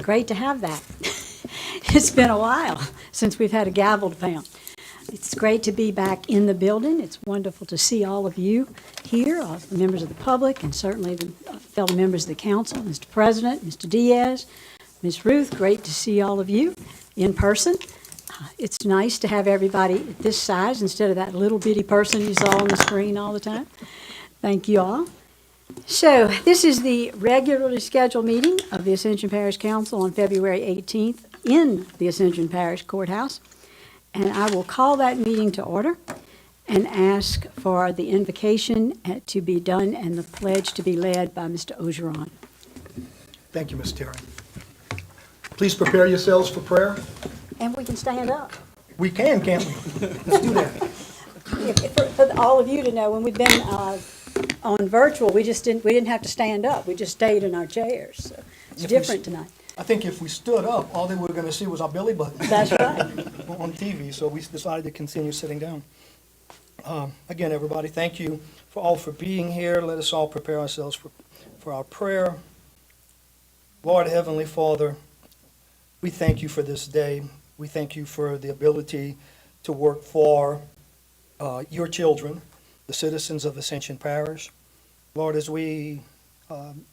great to have that. It's been a while since we've had a gavel to pound. It's great to be back in the building. It's wonderful to see all of you here, all the members of the public, and certainly the fellow members of the council, Mr. President, Mr. Diaz, Ms. Ruth. Great to see all of you in person. It's nice to have everybody at this size instead of that little bitty person you saw on the screen all the time. Thank you all. So this is the regularly scheduled meeting of the Ascension Parish Council on February 18th in the Ascension Parish Courthouse. And I will call that meeting to order and ask for the invocation to be done and the pledge to be led by Mr. Ogeron. Thank you, Ms. Terry. Please prepare yourselves for prayer. And we can stand up. We can, can't we? Let's do that. For all of you to know, when we've been on virtual, we didn't have to stand up. We just stayed in our chairs. So it's different tonight. I think if we stood up, all they were going to see was our belly button. That's right. On TV, so we decided to continue sitting down. Again, everybody, thank you for being here. Let us all prepare ourselves for our prayer. Lord, Heavenly Father, we thank you for this day. We thank you for the ability to work for your children, the citizens of Ascension Parish. Lord, as we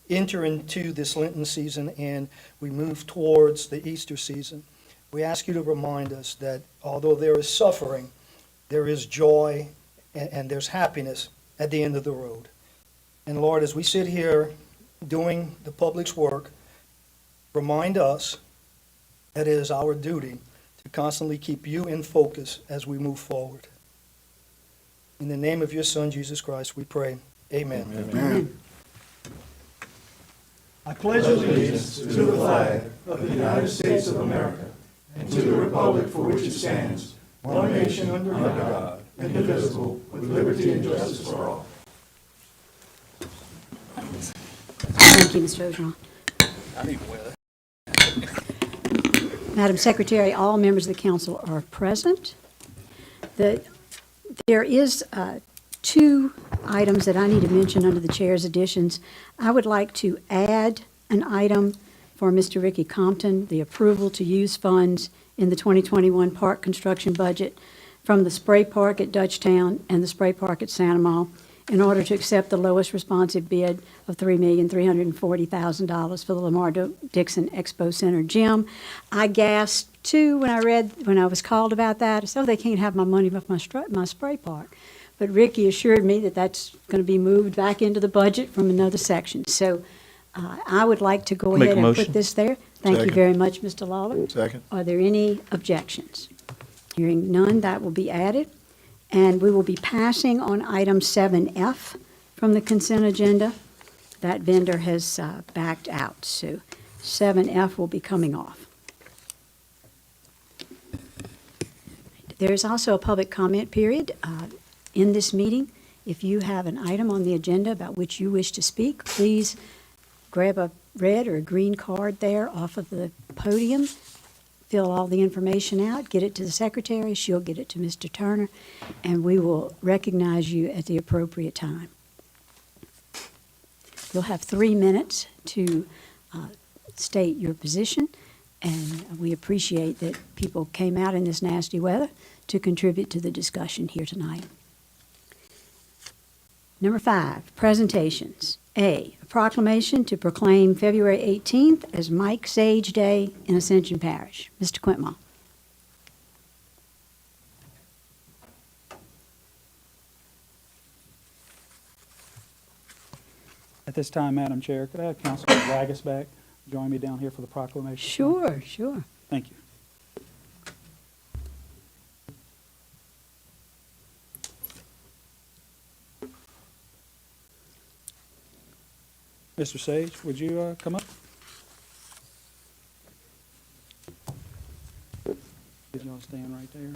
enter into this Lenten season and we move towards the Easter season, we ask you to remind us that although there is suffering, there is joy and there's happiness at the end of the road. And Lord, as we sit here doing the public's work, remind us that it is our duty to constantly keep you in focus as we move forward. In the name of your Son, Jesus Christ, we pray. Amen. Amen. I pledge allegiance to the flag of the United States of America and to the republic for which it stands, one nation under God, indivisible, with liberty and justice for all. Thank you, Mr. Ogeron. I need to wear that. Madam Secretary, all members of the council are present. There is two items that I need to mention under the chair's additions. I would like to add an item for Mr. Ricky Compton, the approval to use funds in the 2021 park construction budget from the spray park at Dutchtown and the spray park at Santa Maria in order to accept the lowest responsive bid of $3,340,000 for the Lamar Dixon Expo Center gym. I gasped too when I was called about that. I said, oh, they can't have my money off my spray park. But Ricky assured me that that's going to be moved back into the budget from another section. So I would like to go ahead and put this there. Thank you very much, Mr. Lawler. Second. Are there any objections? Hearing none, that will be added. And we will be passing on item 7F from the consent agenda. That vendor has backed out, so 7F will be coming off. There is also a public comment period in this meeting. If you have an item on the agenda about which you wish to speak, please grab a red or a green card there off of the podium. Fill all the information out, get it to the secretary, she'll get it to Mr. Turner, and we will recognize you at the appropriate time. You'll have 3 minutes to state your position, and we appreciate that people came out in this nasty weather to contribute to the discussion here tonight. Number 5, presentations. A proclamation to proclaim February 18th as Mike Sage Day in Ascension Parish. Mr. Quintmall. At this time, Madam Chair, could I have Councilman Waggis back join me down here for the proclamation? Sure, sure. Thank you. Mr. Sage, would you come up? He's going to stand right there.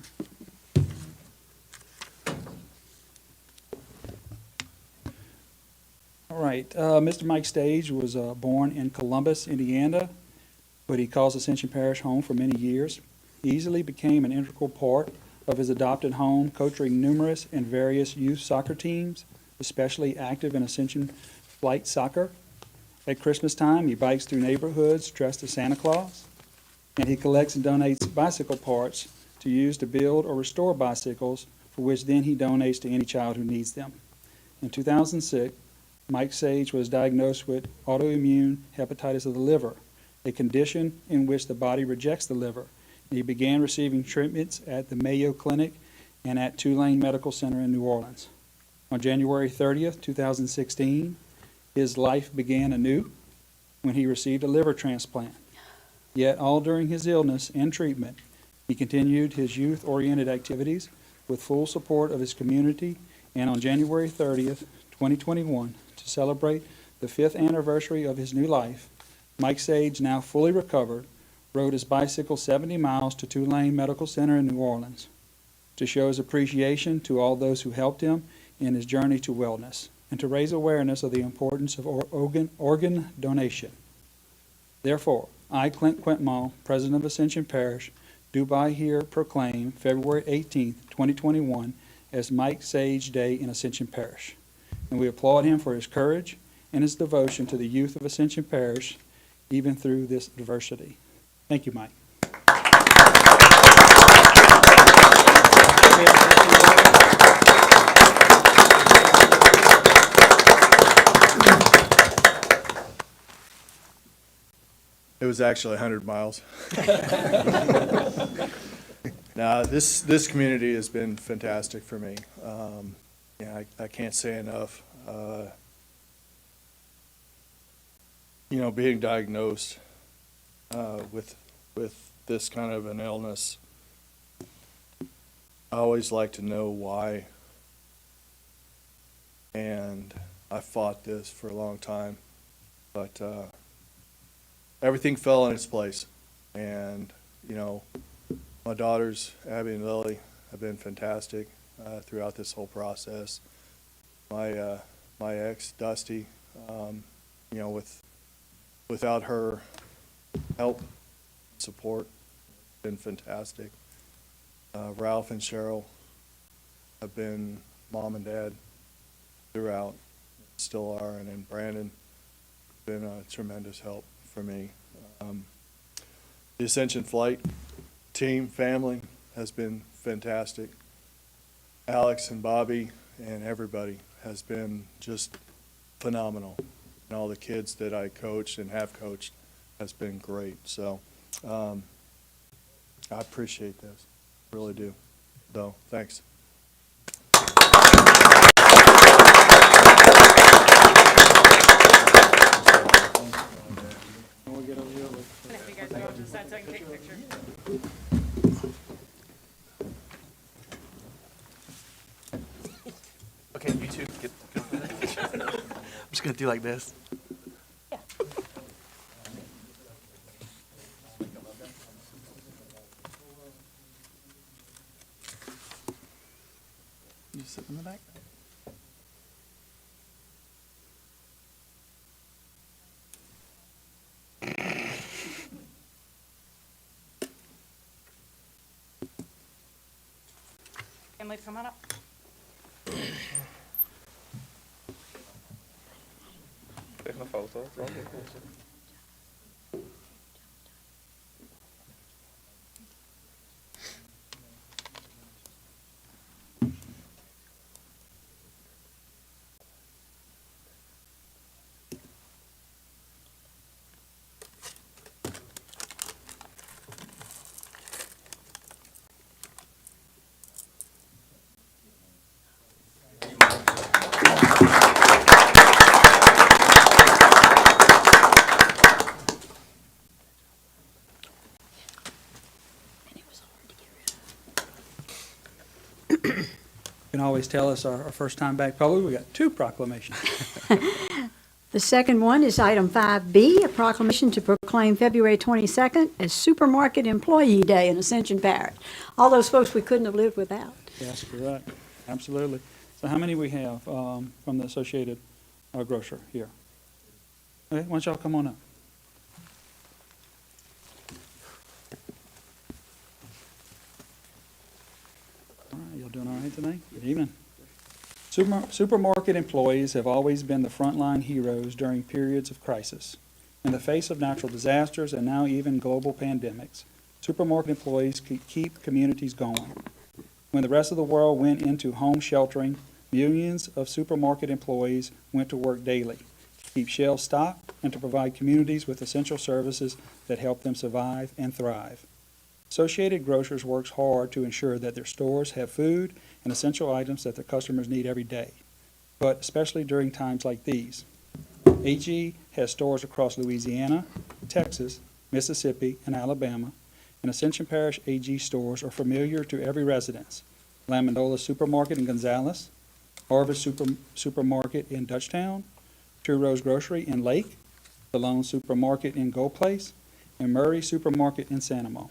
All right, Mr. Mike Sage was born in Columbus, Indiana, but he calls Ascension Parish home for many years. He easily became an integral part of his adopted home, coaching numerous and various youth soccer teams, especially active in Ascension flight soccer. At Christmas time, he bikes through neighborhoods dressed as Santa Claus, and he collects and donates bicycle parts to use to build or restore bicycles, for which then he donates to any child who needs them. In 2006, Mike Sage was diagnosed with autoimmune hepatitis of the liver, a condition in which the body rejects the liver. And he began receiving treatments at the Mayo Clinic and at Tulane Medical Center in New Orleans. On January 30th, 2016, his life began anew when he received a liver transplant. Yet all during his illness and treatment, he continued his youth-oriented activities with full support of his community, and on January 30th, 2021, to celebrate the 5th anniversary of his new life, Mike Sage, now fully recovered, rode his bicycle 70 miles to Tulane Medical Center in New Orleans to show his appreciation to all those who helped him in his journey to wellness, and to raise awareness of the importance of organ donation. Therefore, I, Clint Quintmall, President of Ascension Parish, do by here proclaim February 18th, 2021 as Mike Sage Day in Ascension Parish. And we applaud him for his courage and his devotion to the youth of Ascension Parish, even through this adversity. Thank you, Mike. It was actually 100 miles. Now, this community has been fantastic for me. I can't say enough. Being diagnosed with this kind of an illness, I always like to know why. And I fought this for a long time, but everything fell in its place. And, my daughters, Abby and Lily, have been fantastic throughout this whole process. My ex, Dusty, without her help, support, been fantastic. Ralph and Cheryl have been mom and dad throughout, still are, and then Brandon has been a tremendous help for me. The Ascension Flight team, family, has been fantastic. Alex and Bobby and everybody has been just phenomenal. And all the kids that I coached and have coached has been great. So I appreciate this, really do. So thanks. If you guys go up to the side so I can take a picture. Okay, you two, get I'm just gonna do like this. You sit in the back. Emily, come on up. Take una foto. You can always tell us our first time back public. We got 2 proclamations. The second one is item 5B, a proclamation to proclaim February 22nd as Supermarket Employee Day in Ascension Parish. All those folks we couldn't have lived without. Yes, correct. Absolutely. So how many we have from the Associated Grocer here? Okay, why don't y'all come on up? All right, y'all doing all right tonight? Good evening. Supermarket employees have always been the frontline heroes during periods of crisis. In the face of natural disasters and now even global pandemics, supermarket employees keep communities going. When the rest of the world went into home sheltering, millions of supermarket employees went to work daily to keep shelves stocked and to provide communities with essential services that help them survive and thrive. Associated Grocers works hard to ensure that their stores have food and essential items that their customers need every day, but especially during times like these. AG has stores across Louisiana, Texas, Mississippi, and Alabama, and Ascension Parish AG stores are familiar to every resident. Lamandola Supermarket in Gonzales, Harvest Supermarket in Dutchtown, Two Rose Grocery in Lake, the Lone Supermarket in Gold Place, and Murray Supermarket in Sanamo.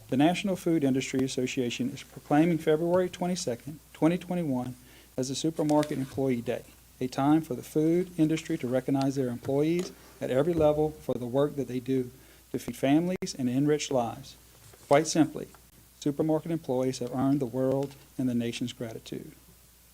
The National Food Industry Association is proclaiming February 22nd, 2021 as the Supermarket Employee Day, a time for the food industry to recognize their employees at every level for the work that they do to feed families and enrich lives. Quite simply, supermarket employees have earned the world and the nation's gratitude.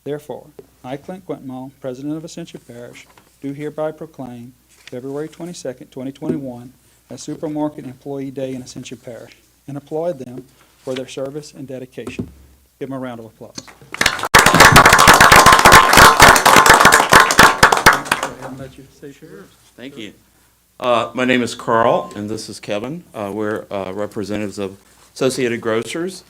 Therefore, I, Clint Quentmall, President of Ascension Parish, do hereby proclaim February 22nd, 2021 as Supermarket Employee Day in Ascension Parish and applaud them for their service and dedication. Give them a round of applause. Let you say yours. Thank you. My name is Carl, and this is Kevin. We're representatives of Associated Grocers.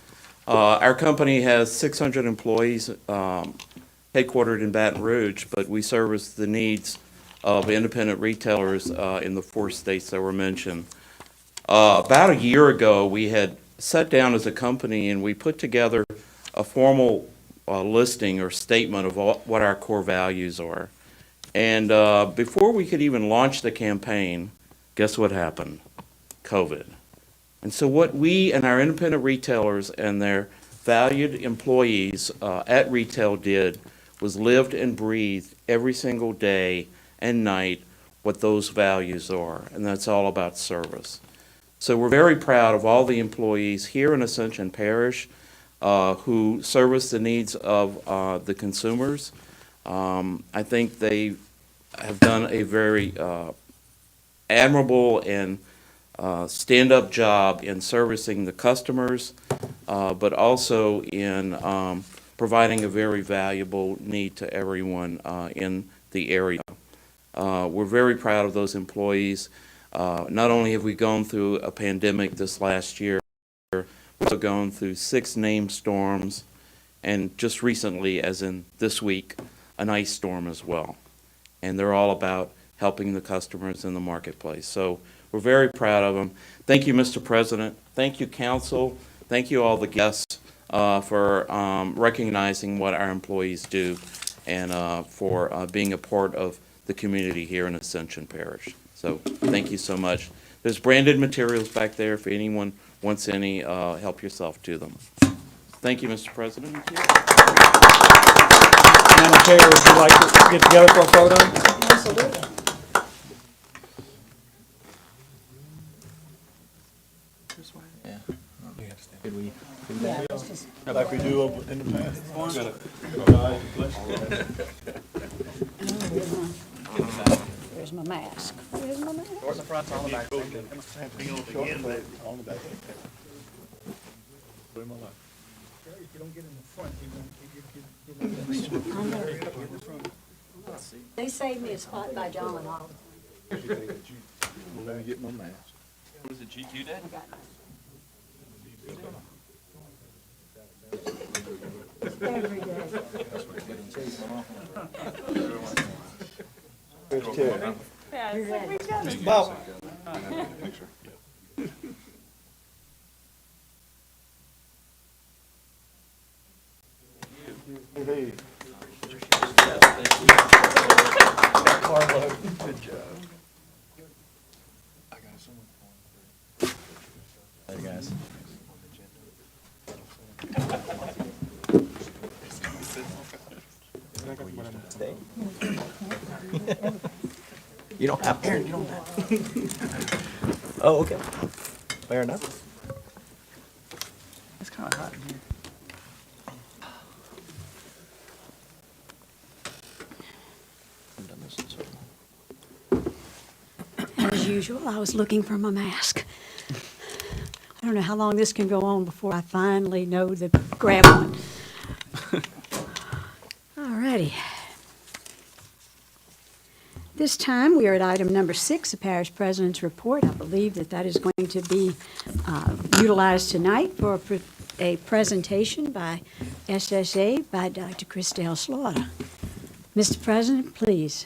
Our company has 600 employees headquartered in Baton Rouge, but we service the needs of independent retailers in the 4 states that were mentioned. About a year ago, we had sat down as a company and we put together a formal listing or statement of what our core values are. And before we could even launch the campaign, guess what happened? COVID. And so what we and our independent retailers and their valued employees at retail did was lived and breathed every single day and night what those values are, and that's all about service. So we're very proud of all the employees here in Ascension Parish who service the needs of the consumers. I think they have done a very admirable and stand-up job in servicing the customers, but also in providing a very valuable need to everyone in the area. We're very proud of those employees. Not only have we gone through a pandemic this last year, we've also gone through 6 named storms, and just recently, as in this week, an ice storm as well. And they're all about helping the customers in the marketplace. So we're very proud of them. Thank you, Mr. President. Thank you, Council. Thank you, all the guests, for recognizing what our employees do and for being a part of the community here in Ascension Parish. So thank you so much. There's branded materials back there if anyone wants any, help yourself to them. Thank you, Mr. President. Madam Chair, would you like to get together for a photo? Absolutely. Yeah, it's just, Like we do in the past. where's my mask? Where's my mask? Or the front's on the back. On the back. Put him on that. If you don't get in the front, They saved me a spot by John Hall. Let me get my mask. Was it GQ Day? Every day. Where's Terry? Yeah, it's like we've got it. Bob, Hey. Good job. I got someone. Hey, guys. You don't have, Aaron, you don't have. Oh, okay. Fair enough. It's kind of hot in here. As usual, I was looking for my mask. I don't know how long this can go on before I finally know to grab one. All righty. This time, we are at item number 6, the parish president's report. I believe that is going to be utilized tonight for a presentation by SSA by Dr. Christelle Slaughter. Mr. President, please.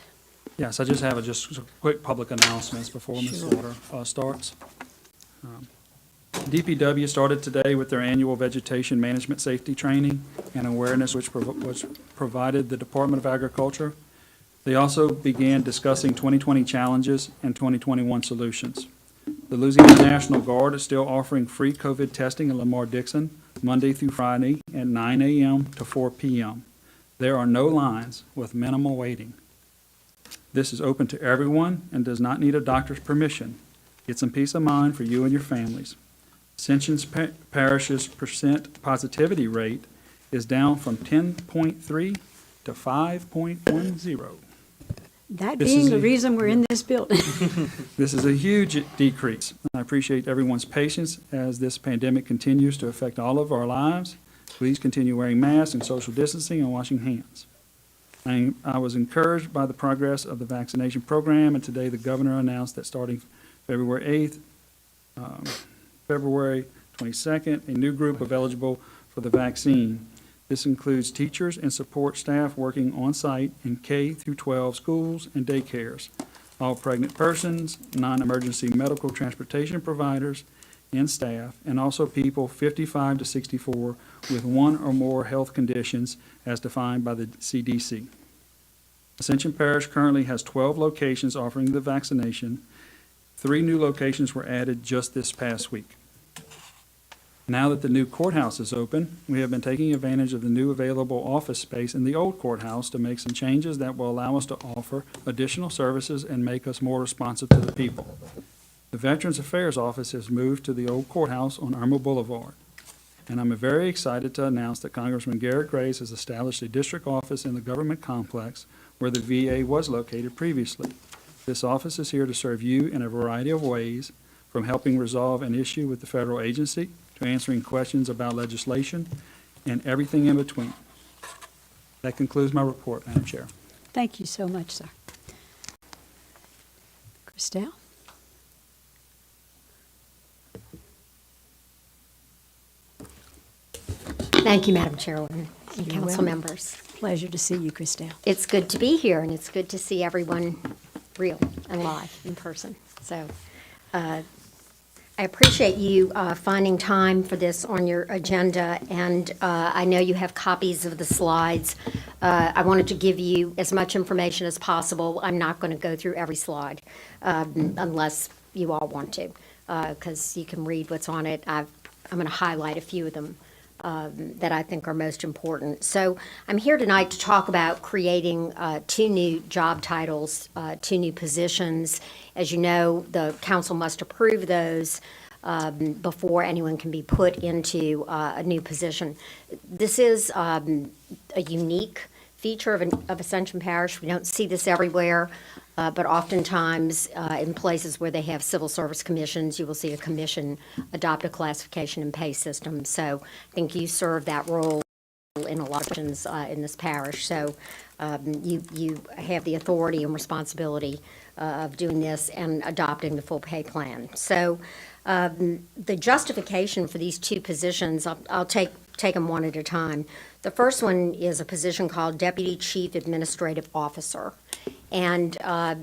Yes, I just have just some quick public announcements before Ms. Slaughter starts. DPW started today with their annual vegetation management safety training and awareness, which provided the Department of Agriculture. They also began discussing 2020 challenges and 2021 solutions. The Louisiana National Guard is still offering free COVID testing in Lamar-Dixon, Monday through Friday at 9 a.m. to 4 p.m. There are no lines with minimal waiting. This is open to everyone and does not need a doctor's permission. Get some peace of mind for you and your families. Ascension Parish's percent positivity rate is down from 10.3 to 5.10. That This being is the a- reason we're in this building. This is a huge decrease. I appreciate everyone's patience as this pandemic continues to affect all of our lives. Please continue wearing masks and social distancing and washing hands. I was encouraged by the progress of the vaccination program, and today the governor announced that starting February 8th, February 22nd, a new group of eligible for the vaccine. This includes teachers and support staff working on-site in K through 12 schools and daycares, all pregnant persons, non-emergency medical transportation providers and staff, and also people 55 to 64 with one or more health conditions as defined by the CDC. Ascension Parish currently has 12 locations offering the vaccination. 3 new locations were added just this past week. Now that the new courthouse is open, we have been taking advantage of the new available office space in the old courthouse to make some changes that will allow us to offer additional services and make us more responsive to the people. The Veterans Affairs Office has moved to the old courthouse on Irma Boulevard. And I'm very excited to announce that Congressman Garrett Grace has established a district office in the government complex where the VA was located previously. This office is here to serve you in a variety of ways, from helping resolve an issue with the federal agency to answering questions about legislation and everything in between. That concludes my report, Madam Chair. Thank you so much, sir. Christelle? Thank you, Madam Chairwoman and You're council welcome. members. Pleasure to see you, Christelle. It's good to be here, and it's good to see everyone real and live in person. So I appreciate you finding time for this on your agenda, and I know you have copies of the slides. I wanted to give you as much information as possible. I'm not going to go through every slide unless you all want to, because you can read what's on it. I'm going to highlight a few of them that I think are most important. So I'm here tonight to talk about creating 2 new job titles, 2 new positions. As you know, the council must approve those before anyone can be put into a new position. This is a unique feature of Ascension Parish. We don't see this everywhere, but oftentimes in places where they have civil service commissions, you will see a commission adopt a classification and pay system. So I think you serve that role in elections in this parish. So you have the authority and responsibility of doing this and adopting the full pay plan. So the justification for these 2 positions, I'll take them one at a time. The first one is a position called Deputy Chief Administrative Officer. And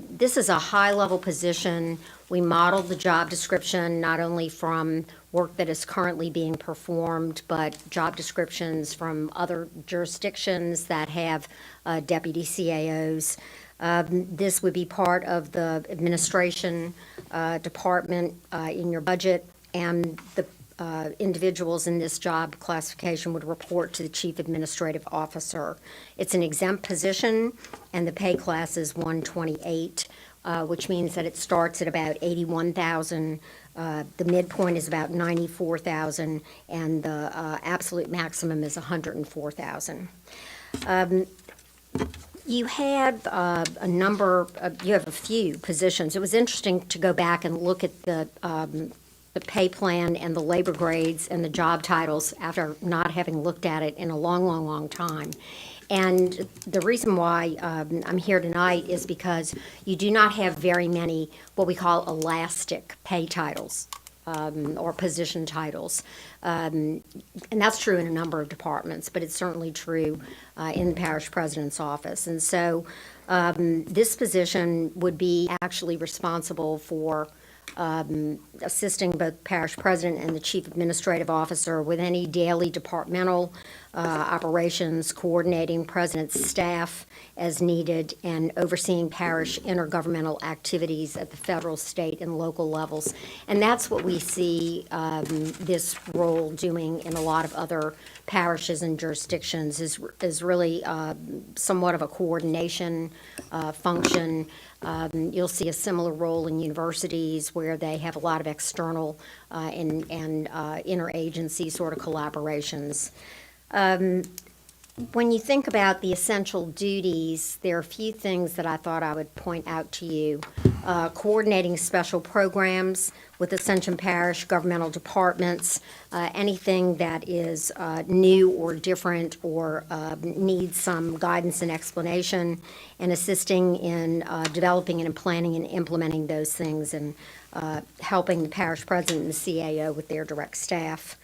this is a high-level position. We modeled the job description not only from work that is currently being performed, but job descriptions from other jurisdictions that have deputy CAOs. This would be part of the administration department in your budget, and the individuals in this job classification would report to the Chief Administrative Officer. It's an exempt position, and the pay class is 128, which means that it starts at about $81,000. The midpoint is about $94,000, and the absolute maximum is $104,000. You had you have a few positions. It was interesting to go back and look at the pay plan and the labor grades and the job titles after not having looked at it in a long, long, long time. And the reason why I'm here tonight is because you do not have very many what we call elastic pay titles or position titles. And that's true in a number of departments, but it's certainly true in the parish president's office. And so this position would be actually responsible for assisting both parish president and the chief administrative officer with any daily departmental operations, coordinating president's staff as needed, and overseeing parish intergovernmental activities at the federal, state, and local levels. And that's what we see this role doing in a lot of other parishes and jurisdictions, is really somewhat of a coordination function. You'll see a similar role in universities where they have a lot of external and interagency sort of collaborations. When you think about the essential duties, there are a few things that I thought I would point out to you. Coordinating special programs with Ascension Parish governmental departments, anything that is new or different or needs some guidance and explanation, and assisting in developing and planning and implementing those things, and helping the parish president and the CAO with their direct staff.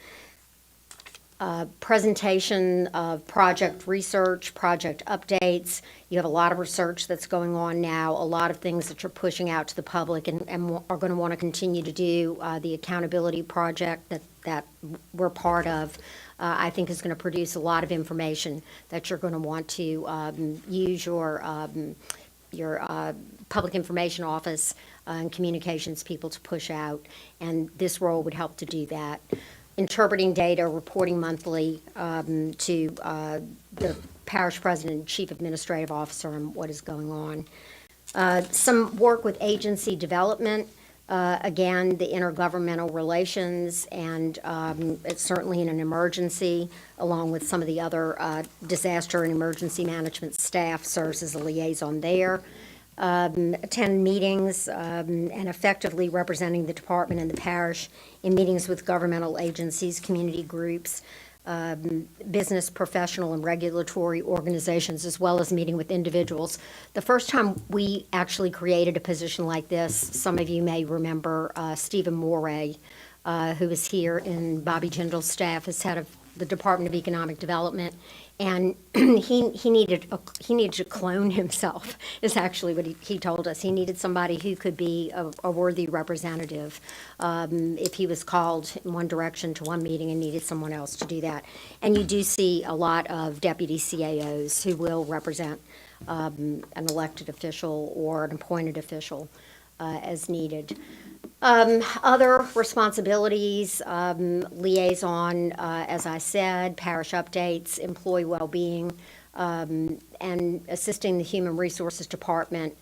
Presentation of project research, project updates. You have a lot of research that's going on now, a lot of things that you're pushing out to the public and are going to want to continue to do. The accountability project that we're part of, I think is going to produce a lot of information that you're going to want to use your public information office and communications people to push out, and this role would help to do that. Interpreting data, reporting monthly to the parish president and chief administrative officer on what is going on. Some work with agency development, again, the intergovernmental relations, and it's certainly in an emergency, along with some of the other disaster and emergency management staff serves as a liaison there. Attend meetings and effectively representing the department and the parish in meetings with governmental agencies, community groups, business, professional, and regulatory organizations, as well as meeting with individuals. The first time we actually created a position like this, some of you may remember Stephen Moray, who was here in Bobby Jindal's staff as head of the Department of Economic Development, and he needed to clone himself, is actually what he told us. He needed somebody who could be a worthy representative if he was called in one direction to one meeting and needed someone else to do that. And you do see a lot of deputy CAOs who will represent an elected official or an appointed official as needed. Other responsibilities, liaison, as I said, parish updates, employee well-being, and assisting the Human Resources Department,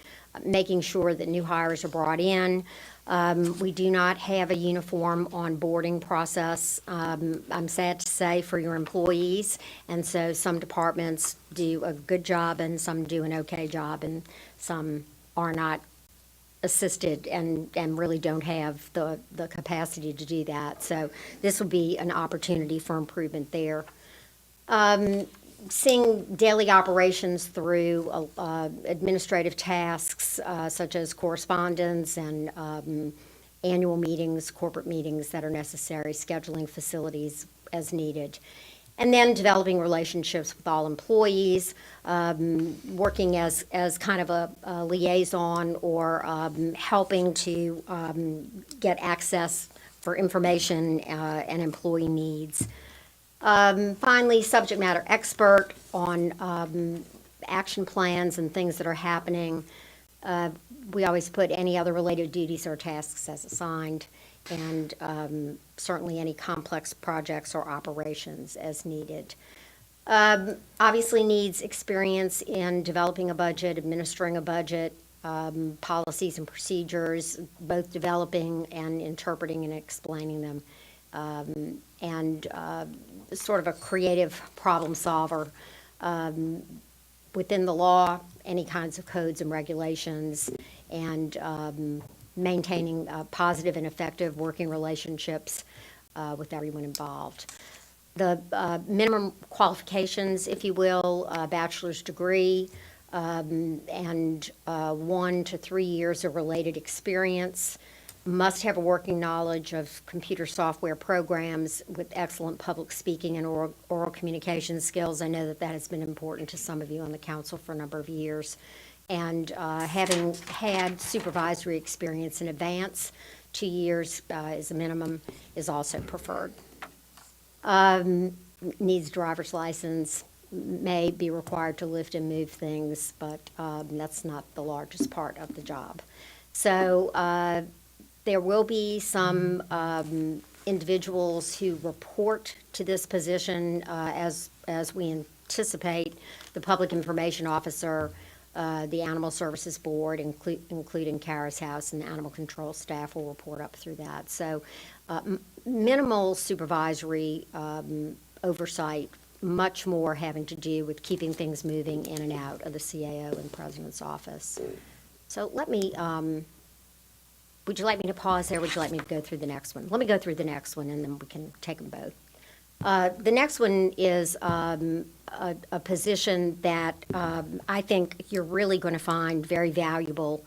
making sure that new hires are brought in. We do not have a uniform onboarding process, I'm sad to say, for your employees, and so some departments do a good job and some do an okay job, and some are not assisted and really don't have the capacity to do that. So this will be an opportunity for improvement there. Seeing daily operations through administrative tasks such as correspondence and annual meetings, corporate meetings that are necessary, scheduling facilities as needed. And then developing relationships with all employees, working as kind of a liaison or helping to get access for information and employee needs. Finally, subject matter expert on action plans and things that are happening. We always put any other related duties or tasks as assigned, and certainly any complex projects or operations as needed. Obviously needs experience in developing a budget, administering a budget, policies and procedures, both developing and interpreting and explaining them, and sort of a creative problem solver. within the law, any kinds of codes and regulations, and maintaining positive and effective working relationships with everyone involved. The minimum qualifications, if you will, a bachelor's degree, and 1 to 3 years of related experience, must have a working knowledge of computer software programs with excellent public speaking and oral communication skills. I know that that has been important to some of you on the council for a number of years. And having had supervisory experience in advance, 2 years is a minimum, is also preferred. Needs driver's license, may be required to lift and move things, but that's not the largest part of the job. So there will be some individuals who report to this position as we anticipate. The Public Information Officer, the Animal Services Board, including Kara's House, and the Animal Control staff will report up through that. So minimal supervisory oversight, much more having to do with keeping things moving in and out of the CAO and President's office. So let me, would you like me to pause there? Would you like me to go through the next one? Let me go through the next one, and then we can take them both. The next one is a position that I think you're really going to find very valuable.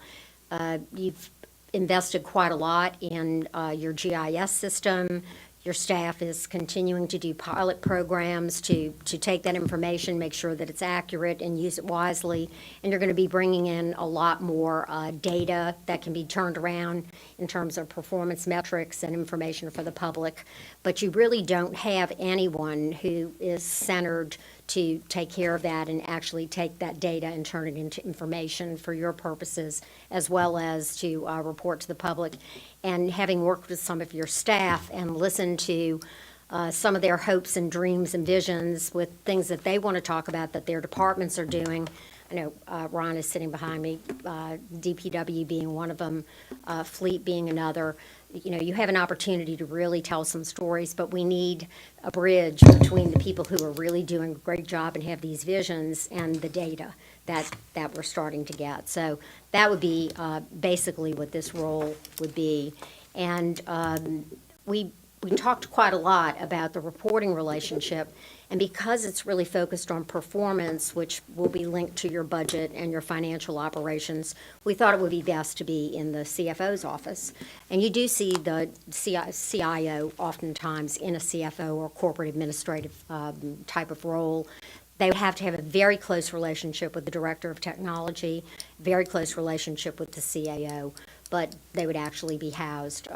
You've invested quite a lot in your GIS system. Your staff is continuing to do pilot programs to take that information, make sure that it's accurate, and use it wisely. And you're going to be bringing in a lot more data that can be turned around in terms of performance metrics and information for the public. But you really don't have anyone who is centered to take care of that and actually take that data and turn it into information for your purposes, as well as to report to the public. And having worked with some of your staff and listened to some of their hopes and dreams and visions with things that they want to talk about that their departments are doing. I know Ron is sitting behind me, DPW being one of them, Fleet being another. You know, you have an opportunity to really tell some stories, but we need a bridge between the people who are really doing a great job and have these visions and the data that we're starting to get. So that would be basically what this role would be. And we talked quite a lot about the reporting relationship, and because it's really focused on performance, which will be linked to your budget and your financial operations, we thought it would be best to be in the CFO's office. And you do see the CIO oftentimes in a CFO or corporate administrative type of role. They would have to have a very close relationship with the Director of Technology, very close relationship with the CAO, but they would actually be housed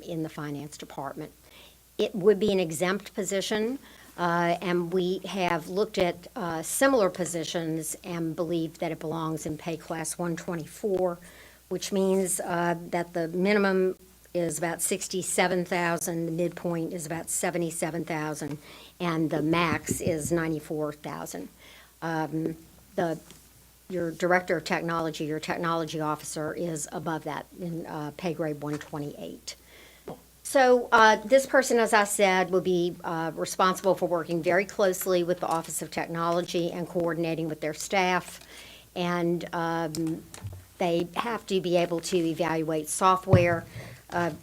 in the Finance Department. It would be an exempt position, and we have looked at similar positions and believe that it belongs in pay class 124, which means that the minimum is about $67,000, the midpoint is about $77,000, and the max is $94,000. Your Director of Technology, your Technology Officer, is above that in pay grade 128. So this person, as I said, will be responsible for working very closely with the Office of Technology and coordinating with their staff. And they have to be able to evaluate software.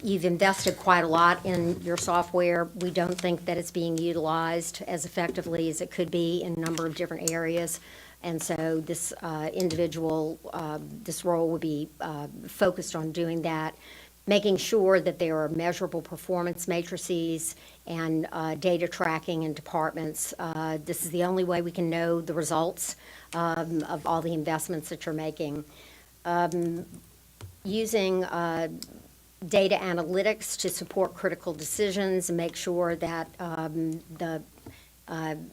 You've invested quite a lot in your software. We don't think that it's being utilized as effectively as it could be in a number of different areas. And so this individual, this role will be focused on doing that, making sure that there are measurable performance matrices and data tracking in departments. This is the only way we can know the results of all the investments that you're making. Using data analytics to support critical decisions and make sure that the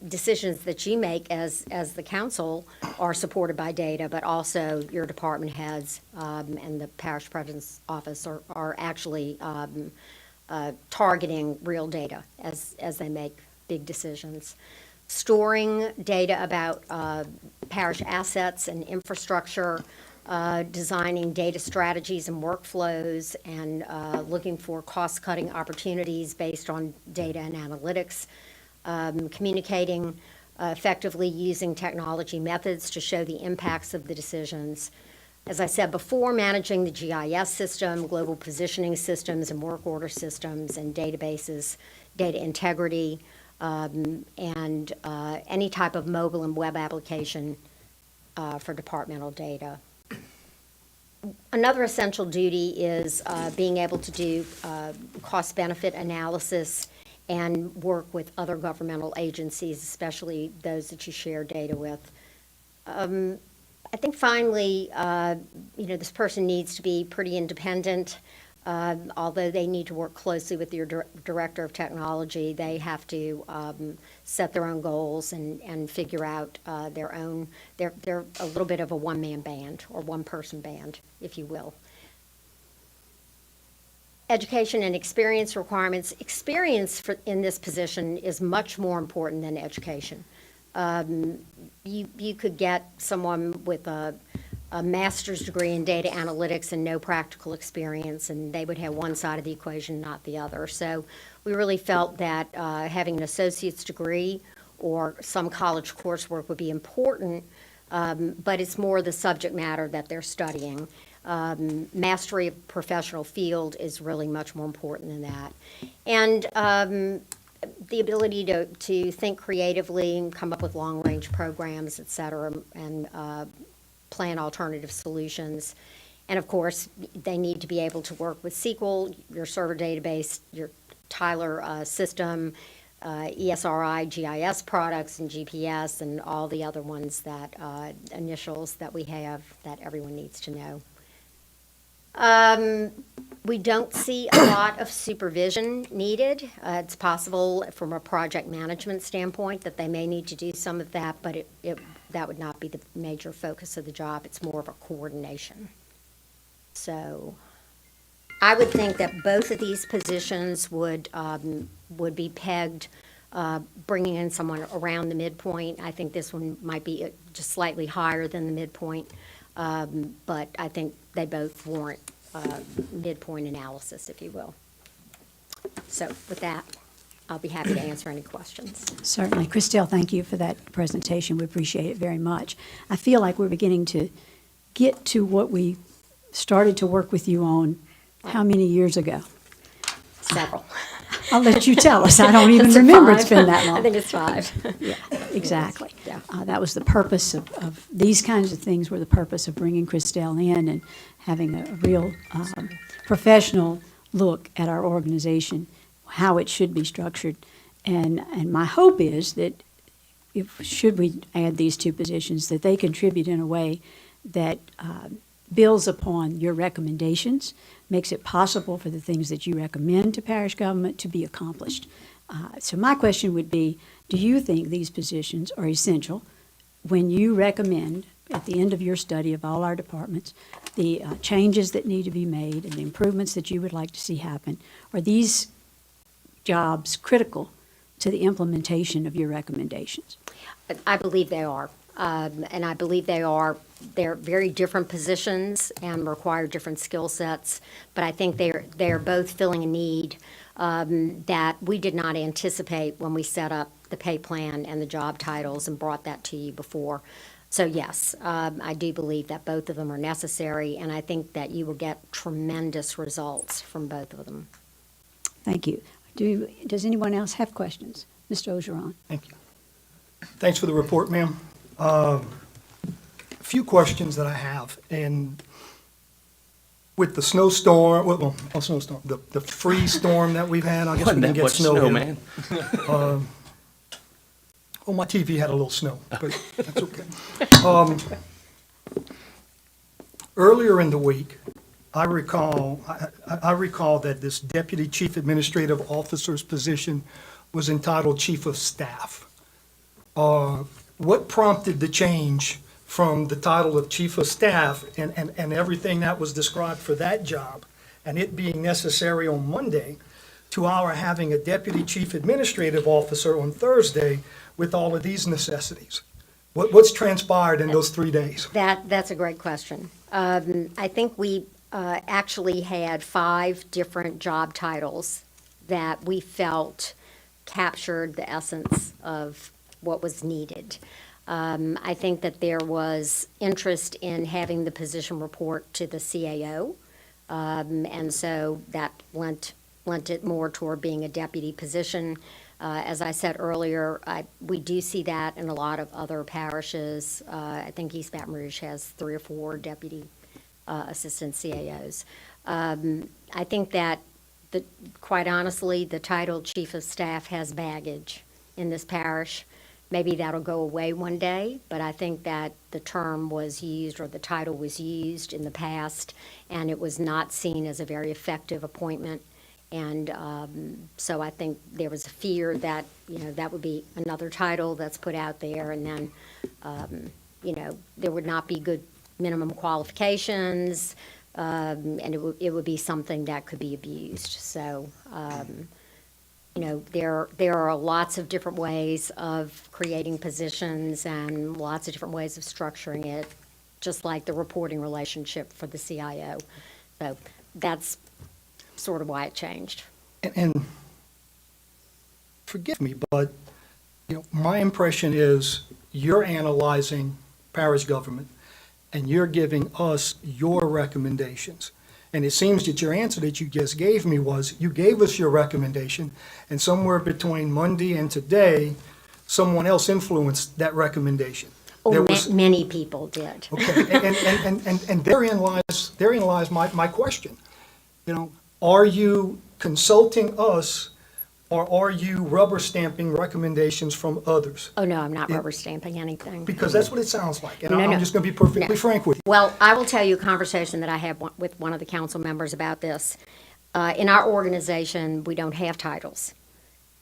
decisions that you make as the council are supported by data, but also your department heads and the parish president's office are actually targeting real data as they make big decisions. Storing data about parish assets and infrastructure, designing data strategies and workflows, and looking for cost-cutting opportunities based on data and analytics. Communicating effectively using technology methods to show the impacts of the decisions. As I said before, managing the GIS system, global positioning systems and work order systems and databases, data integrity, and any type of mobile and web application for departmental data. Another essential duty is being able to do cost-benefit analysis and work with other governmental agencies, especially those that you share data with. I think finally, this person needs to be pretty independent. Although they need to work closely with your director of technology, they have to set their own goals and figure out their own. They're a little bit of a one-man band or one-person band, if you will. Education and experience requirements. Experience in this position is much more important than education. You could get someone with a master's degree in data analytics and no practical experience, and they would have one side of the equation, not the other. So we really felt that having an associate's degree or some college coursework would be important, but it's more the subject matter that they're studying. Mastery of professional field is really much more important than that. And the ability to think creatively and come up with long-range programs, et cetera, and plan alternative solutions. And of course, they need to be able to work with SQL, your server database, your Tyler system, ESRI, GIS products, and GPS, and all the other ones that, initials that we have that everyone needs to know. We don't see a lot of supervision needed. It's possible from a project management standpoint that they may need to do some of that, but that would not be the major focus of the job. It's more of a coordination. So I would think that both of these positions would be pegged, bringing in someone around the midpoint. I think this one might be just slightly higher than the midpoint, but I think they both warrant midpoint analysis, if you will. So with that, I'll be happy to answer any questions. Certainly. Christelle, thank you for that presentation. We appreciate it very much. I feel like we're beginning to get to what we started to work with you on how many years ago? Several. I'll let you tell us. I don't even Is it remember. It's 5? been that long. I think it's 5. Yeah, exactly. Yeah. That was the purpose of these kinds of things were the purpose of bringing Christelle in and having a real professional look at our organization, how it should be structured. And my hope is that should we add these two positions, that they contribute in a way that builds upon your recommendations, makes it possible for the things that you recommend to parish government to be accomplished. So my question would be, do you think these positions are essential when you recommend, at the end of your study of all our departments, the changes that need to be made and the improvements that you would like to see happen? Are these jobs critical to the implementation of your recommendations? I believe they are. And I believe they're very different positions and require different skill sets, but I think they're both filling a need that we did not anticipate when we set up the pay plan and the job titles and brought that to you before. So yes, I do believe that both of them are necessary, and I think that you will get tremendous results from both of them. Thank you. Does anyone else have questions? Mr. Ogeron. Thank you. Thanks for the report, ma'am. A few questions that I have, and with the snowstorm, the freeze storm that we've had, I guess we Wasn't didn't that get much snow snow, here. man? Oh, my TV had a little snow, but that's okay. Earlier in the week, I recall that this Deputy Chief Administrative Officer's position was entitled Chief of Staff. What prompted the change from the title of Chief of Staff and everything that was described for that job, and it being necessary on Monday, to our having a Deputy Chief Administrative Officer on Thursday with all of these necessities? What's transpired in those 3 days? That's a great question. I think we actually had 5 different job titles that we felt captured the essence of what was needed. I think that there was interest in having the position report to the CAO, and so that lent it more toward being a deputy position. As I said earlier, we do see that in a lot of other parishes. I think East Baton Rouge has 3 or 4 deputy assistant CAOs. I think that, quite honestly, the title Chief of Staff has baggage in this parish. Maybe that'll go away one day, but I think that the term was used, or the title was used in the past, and it was not seen as a very effective appointment. And so I think there was a fear that, that would be another title that's put out there, and then, there would not be good minimum qualifications, and it would be something that could be abused. So, there are lots of different ways of creating positions and lots of different ways of structuring it, just like the reporting relationship for the CIO. So that's sort of why it changed. And forgive me, but, my impression is you're analyzing parish government and you're giving us your recommendations. And it seems that your answer that you just gave me was, you gave us your recommendation, and somewhere between Monday and today, someone else influenced that recommendation. There was- Many people did. Okay, and therein lies my question. Are you consulting us, or are you rubber stamping recommendations from others? Oh, no, I'm not rubber stamping anything. Because that's what it sounds like, and No, no. I'm just going to be perfectly No. frank with you. Well, I will tell you a conversation that I had with one of the council members about this. In our organization, we don't have titles.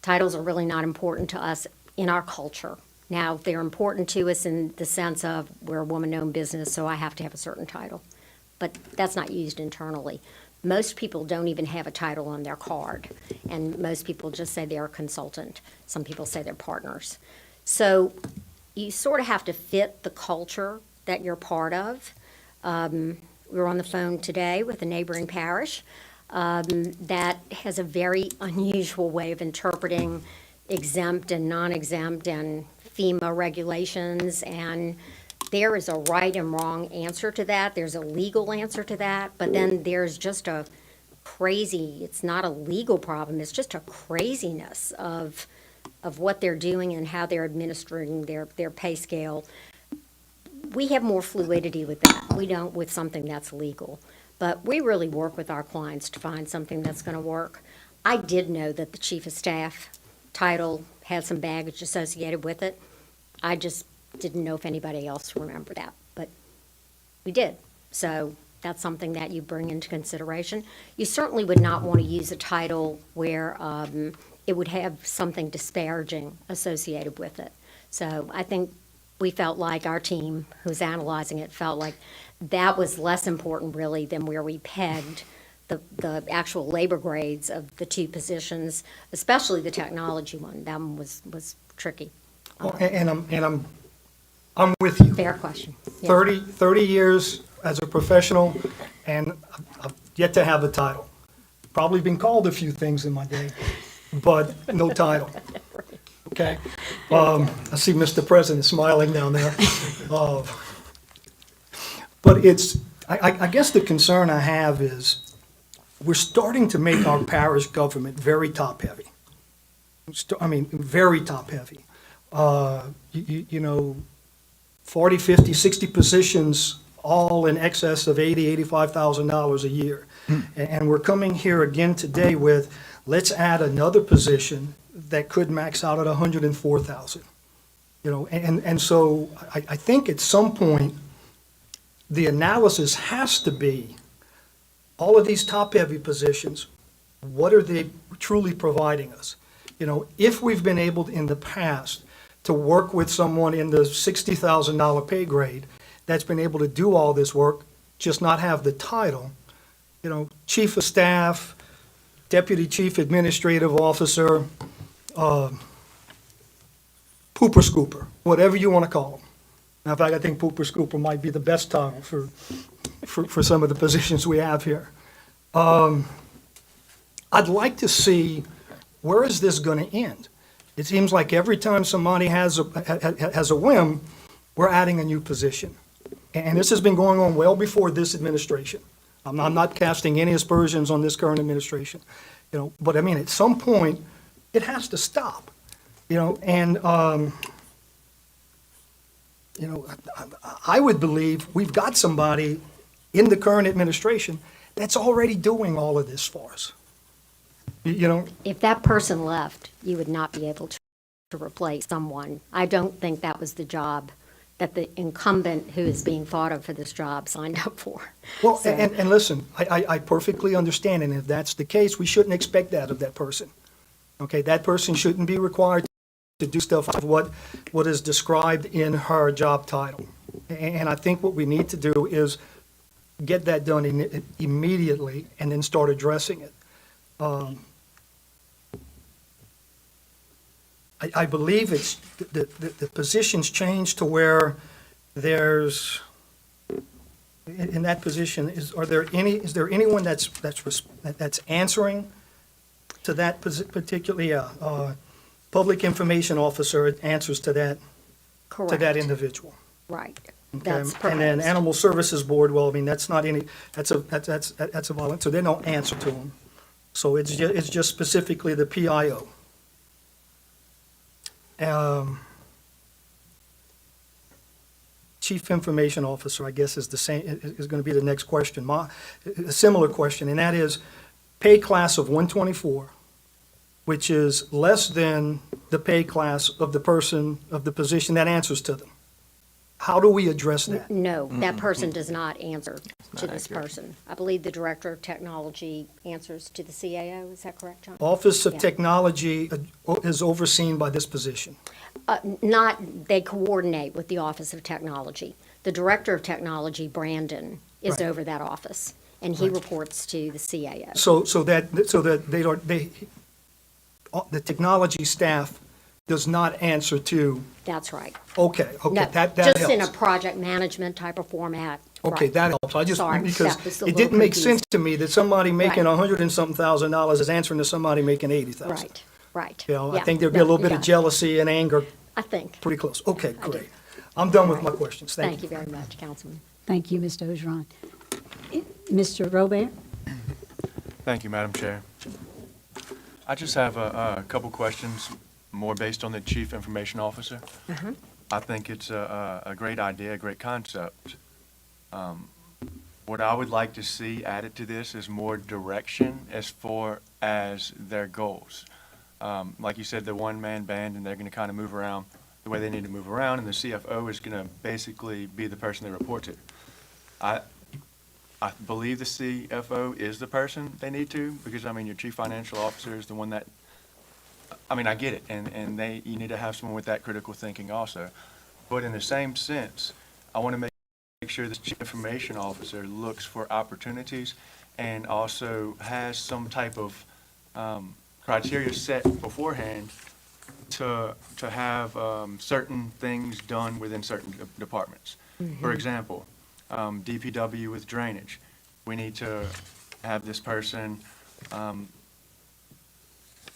Titles are really not important to us in our culture. Now, they're important to us in the sense of we're a woman-owned business, so I have to have a certain title. But that's not used internally. Most people don't even have a title on their card, and most people just say they're a consultant. Some people say they're partners. So you sort of have to fit the culture that you're part of. We were on the phone today with a neighboring parish that has a very unusual way of interpreting exempt and non-exempt and FEMA regulations, and there is a right and wrong answer to that. There's a legal answer to that, but then there's just a crazy, it's not a legal problem, it's just a craziness of what they're doing and how they're administering their pay scale. We have more fluidity with that. We don't with something that's legal. But we really work with our clients to find something that's going to work. I did know that the Chief of Staff title had some baggage associated with it. I just didn't know if anybody else remembered that, but we did. So that's something that you bring into consideration. You certainly would not want to use a title where it would have something disparaging associated with it. So I think we felt like our team who's analyzing it felt like that was less important really than where we pegged the actual labor grades of the 2 positions, especially the technology one. That one was tricky. Well, and I'm with you. Fair question. Yeah. 30 years as a professional, and I've yet to have a title. Probably been called a few things in my day, but no title. Okay? I see Mr. President smiling down there. But I guess the concern I have is we're starting to make our parish government very top-heavy. Very top-heavy. 40, 50, 60 positions, all in excess of $80,000, $85,000 a year. And we're coming here again today with, let's add another position that could max out at $104,000. And so I think at some point, the analysis has to be, all of these top-heavy positions, what are they truly providing us? If we've been able in the past to work with someone in the $60,000 pay grade that's been able to do all this work, just not have the title, Chief of Staff, Deputy Chief Administrative Officer, pooper scooper, whatever you want to call them. Now, in fact, I think pooper scooper might be the best title for some of the positions we have here. I'd like to see, where is this going to end? It seems like every time somebody has a whim, we're adding a new position. And this has been going on well before this administration. I'm not casting any aspersions on this current administration, but I mean, at some point, it has to stop, and, I would believe we've got somebody in the current administration that's already doing all of this for us. If that person left, you would not be able to replace someone. I don't think that was the job that the incumbent who is being thought of for this job signed up for. Well, So- and listen, I perfectly understand, and if that's the case, we shouldn't expect that of that person. Okay, that person shouldn't be required to do stuff of what is described in her job title. And I think what we need to do is get that done immediately and then start addressing it. I believe it's, the position's changed to where there's, in that position, is there anyone that's answering to that particularly, public information officer answers to that Correct. individual. Right. Okay? That's And then proposed. Animal Services Board, well, I mean, that's not any, that's a volunteer, so they don't answer to them. So it's just specifically the PIO. Chief Information Officer, I guess, is the same, is going to be the next question. A similar question, and that is pay class of 124, which is less than the pay class of the person, of the position that answers to them. How do we address that? No, that person does not answer to this person. I believe the Director of Technology answers to the CAO, is that correct, John? Office of Yeah. Technology is overseen by this position. They coordinate with the Office of Technology. The Director of Technology, Brandon, is Right. over that office, and he reports to the CAO. So that the technology staff does not answer to, That's right. okay, No, that just in a helps. project management type of format. Okay, Right. that helps. I just, Sorry, because that was a it little didn't make confusing. sense to me that somebody making Right. $100 and something thousand is answering to somebody making 80,000. Right, right. I Yeah, think there'd be a no, little you bit of got it. jealousy and anger, I think. pretty close. Okay, I do. great. I'm done with my questions. Thank you very much, Councilman. Thank you, Mr. Ogeron. Mr. Robert? Thank you, Madam Chair. I just have a couple questions, more based on the Chief Information Officer. I think it's a great idea, a great concept. What I would like to see added to this is more direction as far as their goals. Like you said, the one-man band, and they're going to kind of move around the way they need to move around, and the CFO is going to basically be the person they report to. I believe the CFO is the person they need to, because, I mean, your chief financial officer is the one that, I mean, I get it, and you need to have someone with that critical thinking also. But in the same sense, I want to make sure this chief information officer looks for opportunities and also has some type of criteria set beforehand to have certain things done within certain departments. For example, DPW with drainage. We need to have this person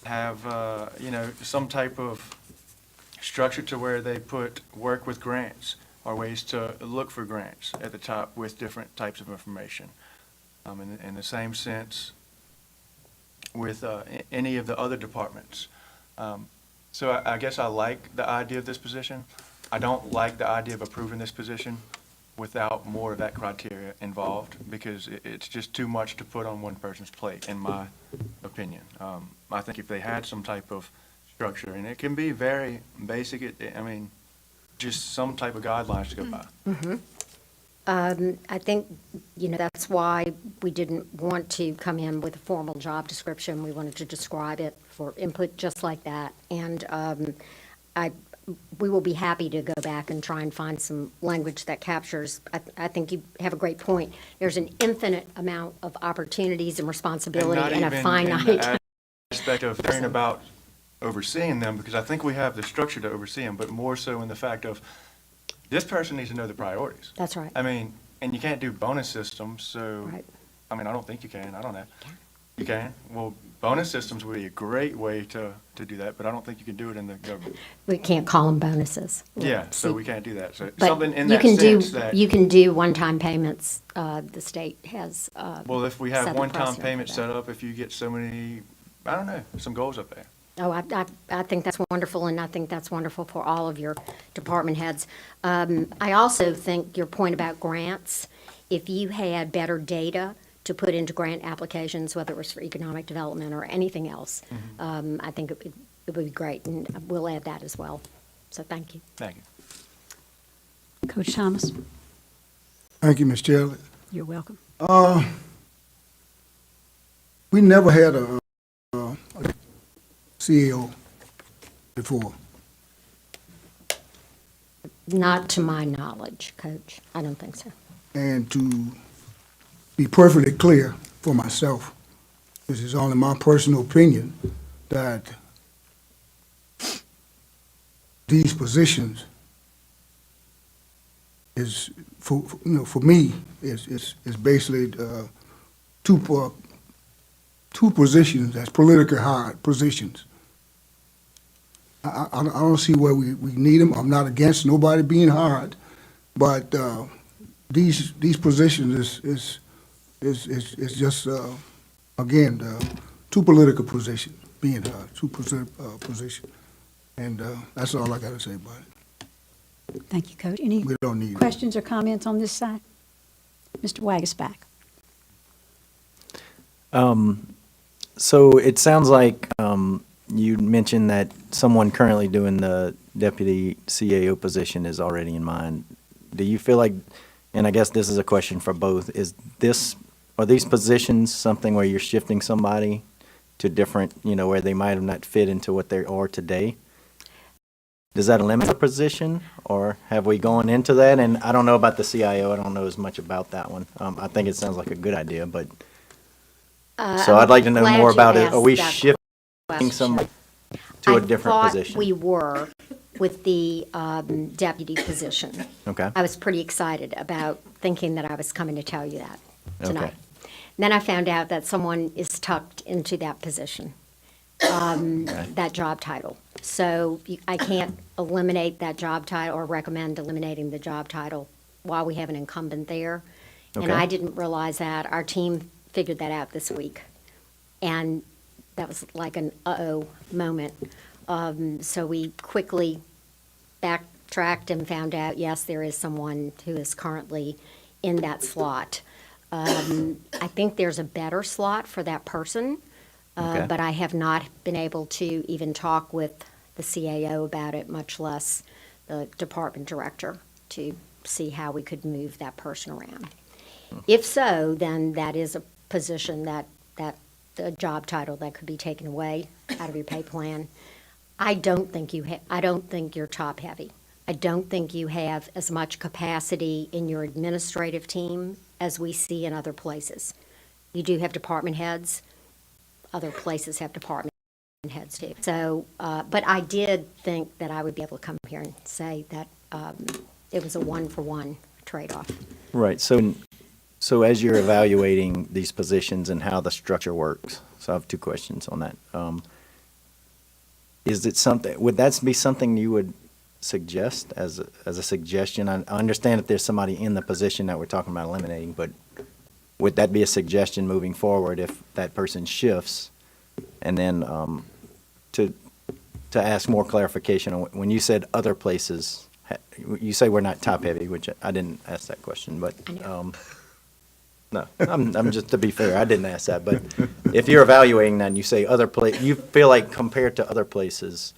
have, some type of structure to where they put work with grants or ways to look for grants at the top with different types of information. In the same sense with any of the other departments. So I guess I like the idea of this position. I don't like the idea of approving this position without more of that criteria involved, because it's just too much to put on one person's plate, in my opinion. I think if they had some type of structure, and it can be very basic, just some type of guidelines to go by. I think, that's why we didn't want to come in with a formal job description. We wanted to describe it for input just like that. And we will be happy to go back and try and find some language that captures, I think you have a great point. There's an infinite amount of opportunities and responsibility not and a even in finite. the aspect of caring about overseeing them, because I think we have the structure to oversee them, but more so in the fact of this person needs to know the priorities. That's right. And you can't do bonus systems, so, Right. I don't think you can, I don't know. You can? Well, bonus systems would be a great way to do that, but I don't think you can do it in the government. We can't call them bonuses. Yeah, so See, we can't do that. So but something in you that can do sense that, You can do one-time payments. The state has. well, if we set have the one-time precedent for payment that. set up, if you get so many, I don't know, some goals up there. Oh, I think that's wonderful, and I think that's wonderful for all of your department heads. I also think your point about grants, if you had better data to put into grant applications, whether it was for economic development or anything else, I think it would be great, and we'll add that as well. So thank you. Thank you. Coach Thomas, Thank you, Ms. Shelley. you're welcome. We never had a CAO before. Not to my knowledge, Coach. I don't think so. And to be perfectly clear for myself, this is only my personal opinion, that these positions is, for me, is basically two positions that's politically hard positions. I don't see where we need them. I'm not against nobody being hard, but these positions is just again two political positions being hard, position, and that's all I got to say about it. Thank you, Coach. Any We don't need it. questions or comments on this side? Mr. Wagasback. So it sounds like you mentioned that someone currently doing the deputy CAO position is already in mind. Do you feel like, and I guess this is a question for both, are these positions something where you're shifting somebody to different, where they might have not fit into what they are today? Does that limit the position, or have we gone into that? And I don't know about the CIO. I don't know as much about that one. I think it sounds like a good idea, but so I'd like to know Glad more you about it. asked Are we that shifting question. somebody to a different I position? thought we were with the deputy position. Okay. I was pretty excited about thinking that I was coming to tell you that tonight. Okay. Then I found out that someone is tucked into that position, that job title. So I can't eliminate that job title or recommend eliminating the job title while we have an incumbent there. And Okay. I didn't realize that. Our team figured that out this week. And that was like an uh-oh moment. So we quickly backtracked and found out, yes, there is someone who is currently in that slot. I think there's a better slot for that person, Okay. but I have not been able to even talk with the CAO about it, much less the department director, to see how we could move that person around. If so, then that is a position that the job title that could be taken away out of your pay plan. I don't think you're top heavy. I don't think you have as much capacity in your administrative team as we see in other places. You do have department heads. Other places have department heads too. So, but I did think that I would be able to come here and say that it was a one-for-one trade-off. Right. So as you're evaluating these positions and how the structure works, so I have two questions on that. Would that be something you would suggest as a suggestion? I understand that there's somebody in the position that we're talking about eliminating, but would that be a suggestion moving forward if that person shifts? And then to ask more clarification on when you said other places, you say we're not top heavy, which I didn't ask that question, but no, I'm just, to be fair, I didn't ask that, but if you're evaluating that and you say you feel like compared to other places,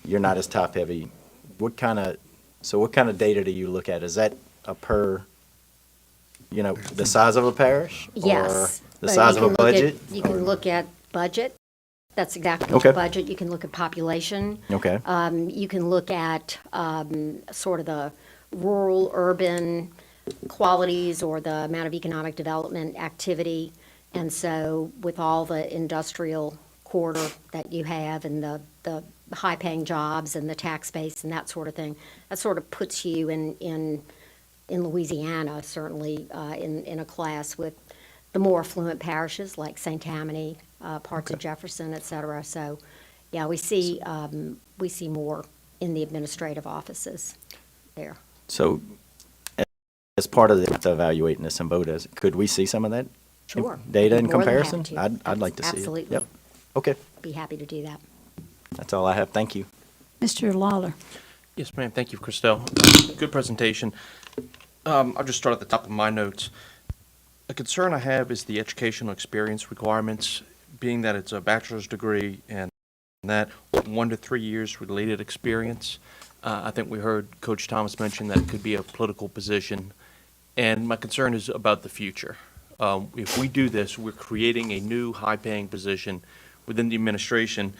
you're not as top heavy, what kind of data do you look at? Is that a per, the size of a parish? Yes. Or the but size you of a can look at- budget? You can look at budget. That's exactly Okay. the budget. You can look at population. Okay. You can look at sort of the rural, urban qualities or the amount of economic development activity. And so with all the industrial corridor that you have and the high-paying jobs and the tax base and that sort of thing, that sort of puts you in Louisiana, certainly, in a class with the more affluent parishes like St. Tammany, parts of Jefferson, et cetera. So, yeah, we see more in the administrative offices there. So as part of the evaluating this in Bodas, could we see some of that Sure. data in Be more than happy comparison? to. I'd like to see it. Absolutely. Yep. Okay, Be happy to do that. that's all I have. Thank you. Mr. Lawler. Yes, ma'am. Thank you, Christelle. Good presentation. I'll just start at the top of my notes. A concern I have is the educational experience requirements, being that it's a bachelor's degree and that 1 to 3 years related experience. I think we heard Coach Thomas mention that it could be a political position, and my concern is about the future. If we do this, we're creating a new high-paying position within the administration,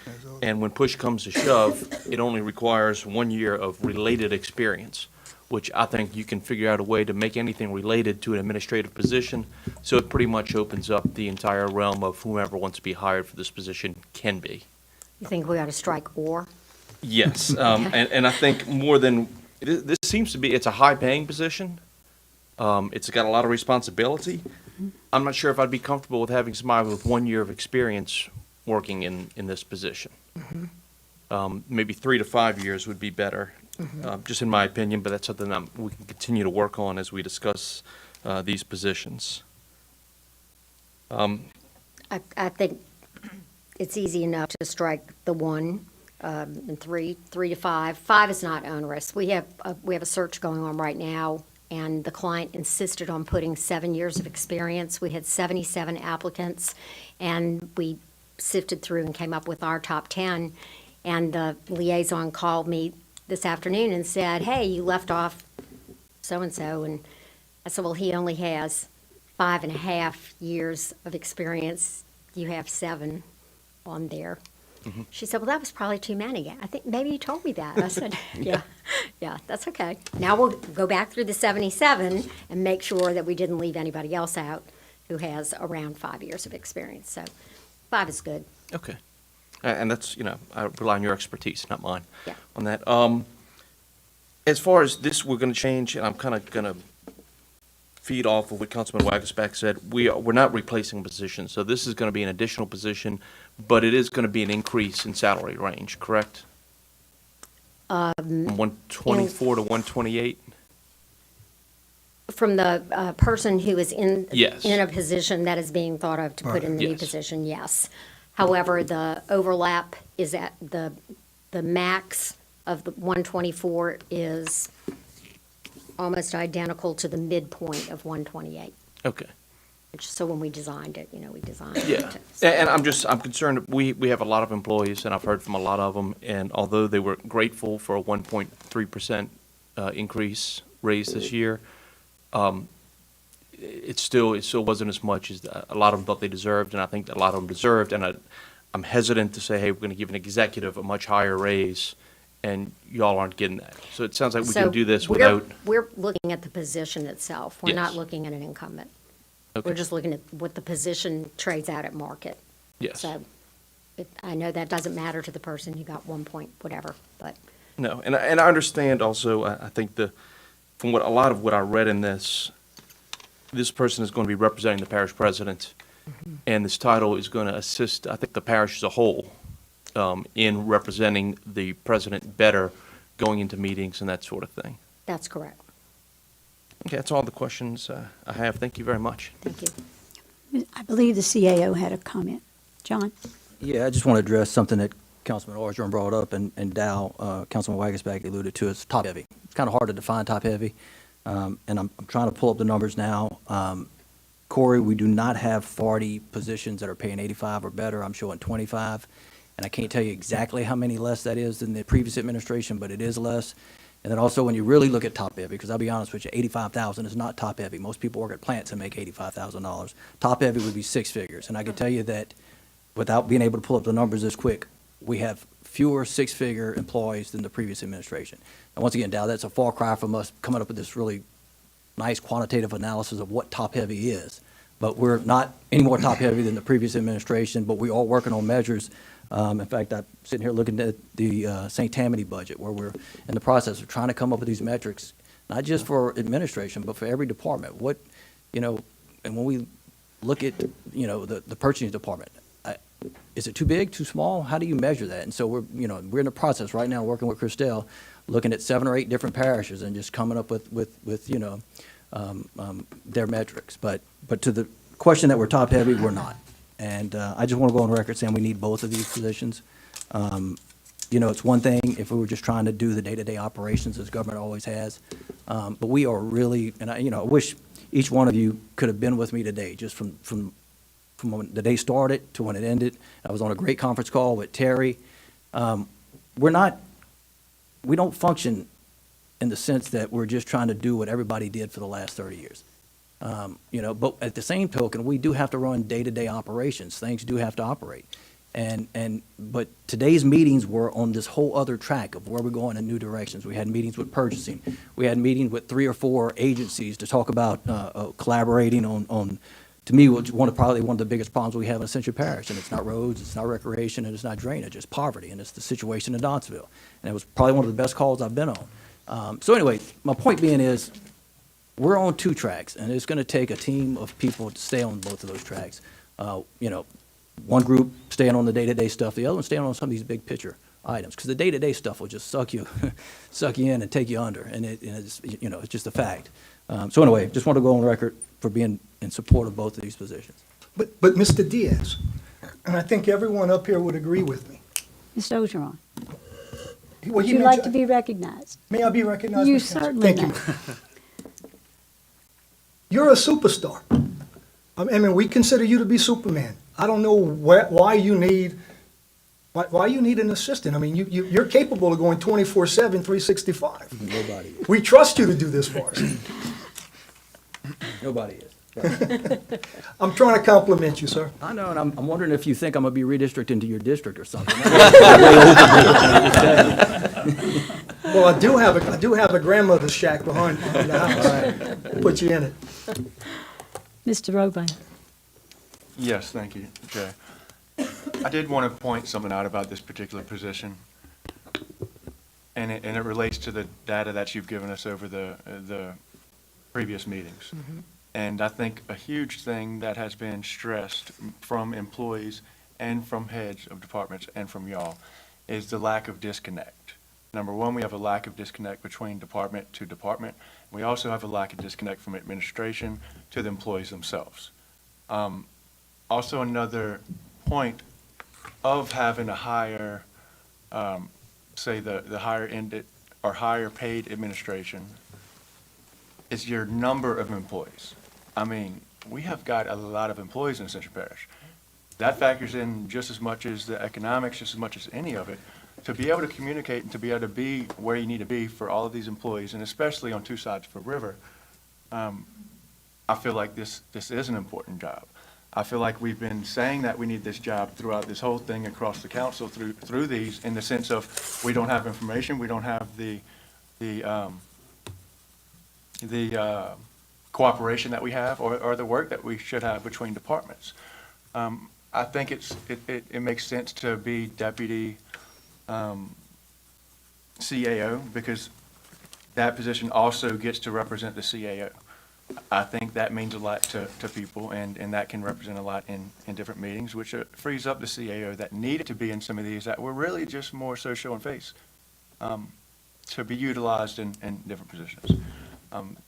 and when push comes to shove, it only requires 1 year of related experience, which I think you can figure out a way to make anything related to an administrative position, so it pretty much opens up the entire realm of whomever wants to be hired for this position can be. You think we ought to strike or? Yes, and I think more than, this seems to be, it's a high-paying position. It's got a lot of responsibility. I'm not sure if I'd be comfortable with having somebody with 1 year of experience working in this position. Maybe 3 to 5 years would be better, just in my opinion, but that's something that we can continue to work on as we discuss these positions. I think it's easy enough to strike the 1 and 3 to 5. 5 is not onerous. We have a search going on right now, and the client insisted on putting 7 years of experience. We had 77 applicants, and we sifted through and came up with our top 10. And the liaison called me this afternoon and said, "Hey, you left off so-and-so." And I said, "Well, he only has 5.5 years of experience. You have 7 on there." She said, "Well, that was probably too many. I think maybe you told me that." I said, yeah, that's okay. Now we'll go back through the 77 and make sure that we didn't leave anybody else out who has around 5 years of experience. So 5 is good. Okay. And that's, I rely on your expertise, not mine, Yeah. on that. As far as this, we're going to change, and I'm kind of going to feed off of what Councilman Wagasback said. We're not replacing positions, so this is going to be an additional position, but it is going to be an increase in salary range, correct? From 124 to 128? From the person who is in Yes. a position that is being thought of to put in the new Yes. position, yes. However, the overlap is at the max of the 124 is almost identical to the midpoint of 128. Okay. So when we designed it, we designed it. Yeah, and I'm concerned, we have a lot of employees, and I've heard from a lot of them, and although they were grateful for a 1.3% increase raise this year, it still wasn't as much as a lot of them thought they deserved, and I think that a lot of them deserved, and I'm hesitant to say, hey, we're going to give an executive a much higher raise, and y'all aren't getting that. So it sounds like we can do this without. We're looking at the position itself. We're not Yes. looking at an incumbent. Okay. We're just looking at what the position trades out at market. Yes. So I know that doesn't matter to the person who got 1 point whatever, but No, and I understand also, I think from a lot of what I read in this person is going to be representing the parish president, and this title is going to assist, I think, the parish as a whole in representing the president better, going into meetings and that sort of thing. that's correct. Okay, that's all the questions I have. Thank you very much. Thank you. I believe the CAO had a comment. John? Yeah, I just want to address something that Councilman Orgeron brought up, and Dow, Councilman Wagasback alluded to. It's top-heavy. It's kind of hard to define top-heavy, and I'm trying to pull up the numbers now. Corey, we do not have 40 positions that are paying 85 or better. I'm showing 25, and I can't tell you exactly how many less that is than the previous administration, but it is less. And then also, when you really look at top-heavy, because I'll be honest with you, 85,000 is not top-heavy. Most people work at plants and make $85,000. Top-heavy would be 6 figures, and I can tell you that without being able to pull up the numbers this quick, we have fewer 6-figure employees than the previous administration. And once again, Dow, that's a far cry from us coming up with this really nice quantitative analysis of what top-heavy is. But we're not any more top-heavy than the previous administration, but we are working on measures. In fact, I'm sitting here looking at the St. Tammany budget, where we're in the process of trying to come up with these metrics, not just for administration, but for every department. And when we look at, the purchasing department. Is it too big, too small? How do you measure that? And so we're in the process right now, working with Christelle, looking at 7 or 8 different parishes and just coming up with their metrics. But to the question that we're top-heavy, we're not. And I just want to go on record saying we need both of these positions. It's one thing if we were just trying to do the day-to-day operations as government always has. But we are really, and I wish each one of you could have been with me today, just from when the day started to when it ended. I was on a great conference call with Terry. We don't function in the sense that we're just trying to do what everybody did for the last 30 years. But at the same token, we do have to run day-to-day operations. Things do have to operate. But today's meetings were on this whole other track of where we're going in new directions. We had meetings with purchasing. We had meetings with 3 or 4 agencies to talk about collaborating on, to me, probably one of the biggest problems we have in Ascension Parish. And it's not roads, it's not recreation, and it's not drainage, it's poverty, and it's the situation in Donsville. And it was probably one of the best calls I've been on. So anyway, my point being is, we're on 2 tracks, and it's going to take a team of people to stay on both of those tracks. One group staying on the day-to-day stuff, the other one staying on some of these big picture items, because the day-to-day stuff will just suck you in and take you under, and it's just a fact. So anyway, just want to go on record for being in support of both of these positions. But Mr. Diaz, and I think everyone up here would agree with me. Mr. Ogeron, Well, would you like to be recognized? May I be recognized? You Mr. Counsel? certainly Thank may. you. You're a superstar. I mean, we consider you to be Superman. I don't know why you need an assistant. I mean, you're capable of going 24/7, 365. Nobody is. We trust you to do this for us. Nobody is. Right. I'm trying to compliment you, sir. I know, and I'm wondering if you think I'm going to be redistricted into your district or something. Well, I do have a grandmother's shack behind the house. Put you in it. Mr. Robey. Yes, thank you, Jay. I did want to point something out about this particular position, and it relates to the data that you've given us over the previous meetings. And I think a huge thing that has been stressed from employees and from heads of departments and from y'all is the lack of disconnect. Number one, we have a lack of disconnect between department to department. We also have a lack of disconnect from administration to the employees themselves. Also, another point of having a higher, say the higher ended or higher paid administration is your number of employees. I mean, we have got a lot of employees in Ascension Parish. That factors in just as much as the economics, just as much as any of it, to be able to communicate and to be able to be where you need to be for all of these employees, and especially on 2 sides of a river. I feel like this is an important job. I feel like we've been saying that we need this job throughout this whole thing across the council through these, in the sense of we don't have information, we don't have the cooperation that we have, or the work that we should have between departments. I think it makes sense to be deputy CAO, because that position also gets to represent the CAO. I think that means a lot to people, and that can represent a lot in different meetings, which frees up the CAO that needed to be in some of these that were really just more so show and face, to be utilized in different positions.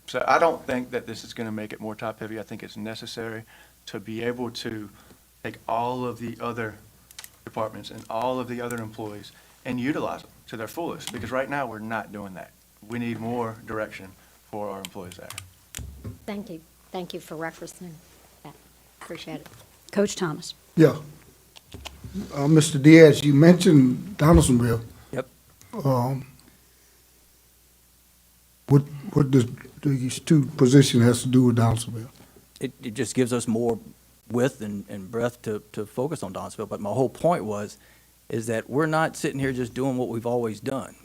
So I don't think that this is going to make it more top-heavy. I think it's necessary to be able to take all of the other departments and all of the other employees and utilize them to their fullest, because right now we're not doing that. We need more direction for our employees there. Thank you. Thank you for referencing that. Appreciate it. Coach Thomas. Yeah. Mr. Diaz, you mentioned Donaldsonville. Yep. What does these 2 positions has to do with Donaldsonville? It just gives us more width and breadth to focus on Donaldsonville. But my whole point is that we're not sitting here just doing what we've always done.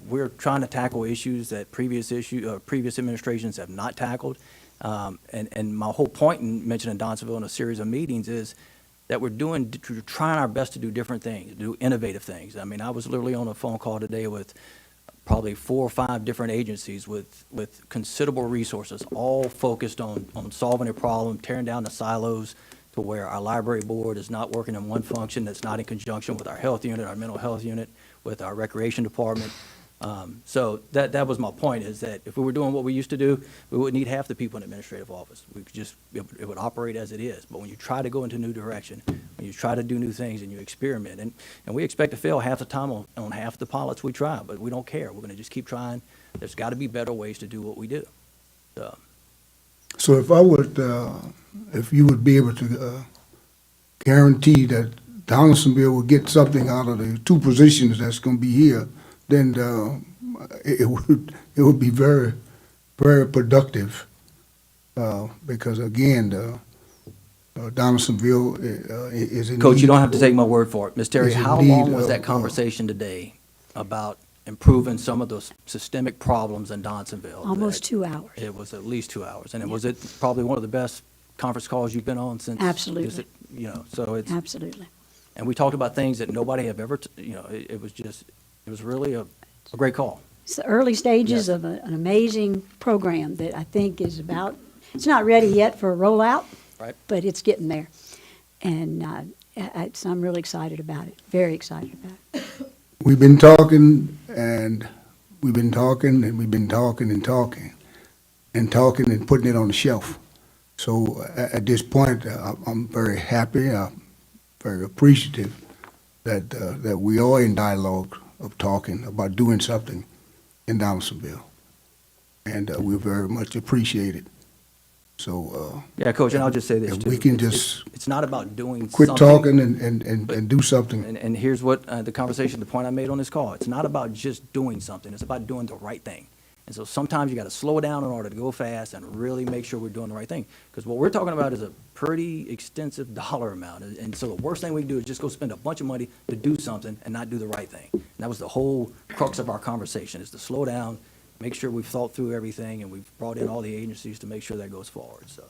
We're trying to tackle issues that previous administrations have not tackled. And my whole point in mentioning Donaldsonville in a series of meetings is that we're trying our best to do different things, do innovative things. I mean, I was literally on a phone call today with probably 4 or 5 different agencies with considerable resources, all focused on solving a problem, tearing down the silos to where our library board is not working in one function that's not in conjunction with our health unit, our mental health unit, with our recreation department. So that was my point, is that if we were doing what we used to do, we wouldn't need half the people in the administrative office. We could just, it would operate as it is. But when you try to go into a new direction, when you try to do new things and you experiment, and we expect to fail half the time on half the pilots we try, but we don't care. We're going to just keep trying. There's got to be better ways to do what we do. So if you would be able to guarantee that Donaldsonville will get something out of the 2 positions that's going to be here, then it would be very, very productive. Because again, Donaldsonville is in Coach, need. you don't have to take my word for it. Ms. Terry, Is in how need long was of, that conversation today about improving some of those systemic problems in Donaldsonville? Almost 2 hours. It was at least 2 hours. And was it probably one of the best conference calls you've been on since? Absolutely. So it's, Absolutely. and we talked about things that nobody have ever, it was really a great call. It's the early stages Yes. of an amazing program that I think is about, it's not ready yet for a rollout, Right. but it's getting there. And I'm really excited about it, very excited about it. We've been talking, and we've been talking, and we've been talking and talking, and talking and putting it on the shelf. So at this point, I'm very happy, very appreciative that we are in dialogue of talking about doing something in Donaldsonville. And we very much appreciate it. So Yeah, Coach, and I'll just say this if too. we can It's- just It's not about doing quit something. talking and do something. And here's what the conversation, the point I made on this call. It's not about just doing something. It's about doing the right thing. And so sometimes you got to slow down in order to go fast and really make sure we're doing the right thing. Because what we're talking about is a pretty extensive dollar amount. And so the worst thing we can do is just go spend a bunch of money to do something and not do the right thing. And that was the whole crux of our conversation, is to slow down, make sure we've thought through everything, and we've brought in all the agencies to make sure that goes forward. So,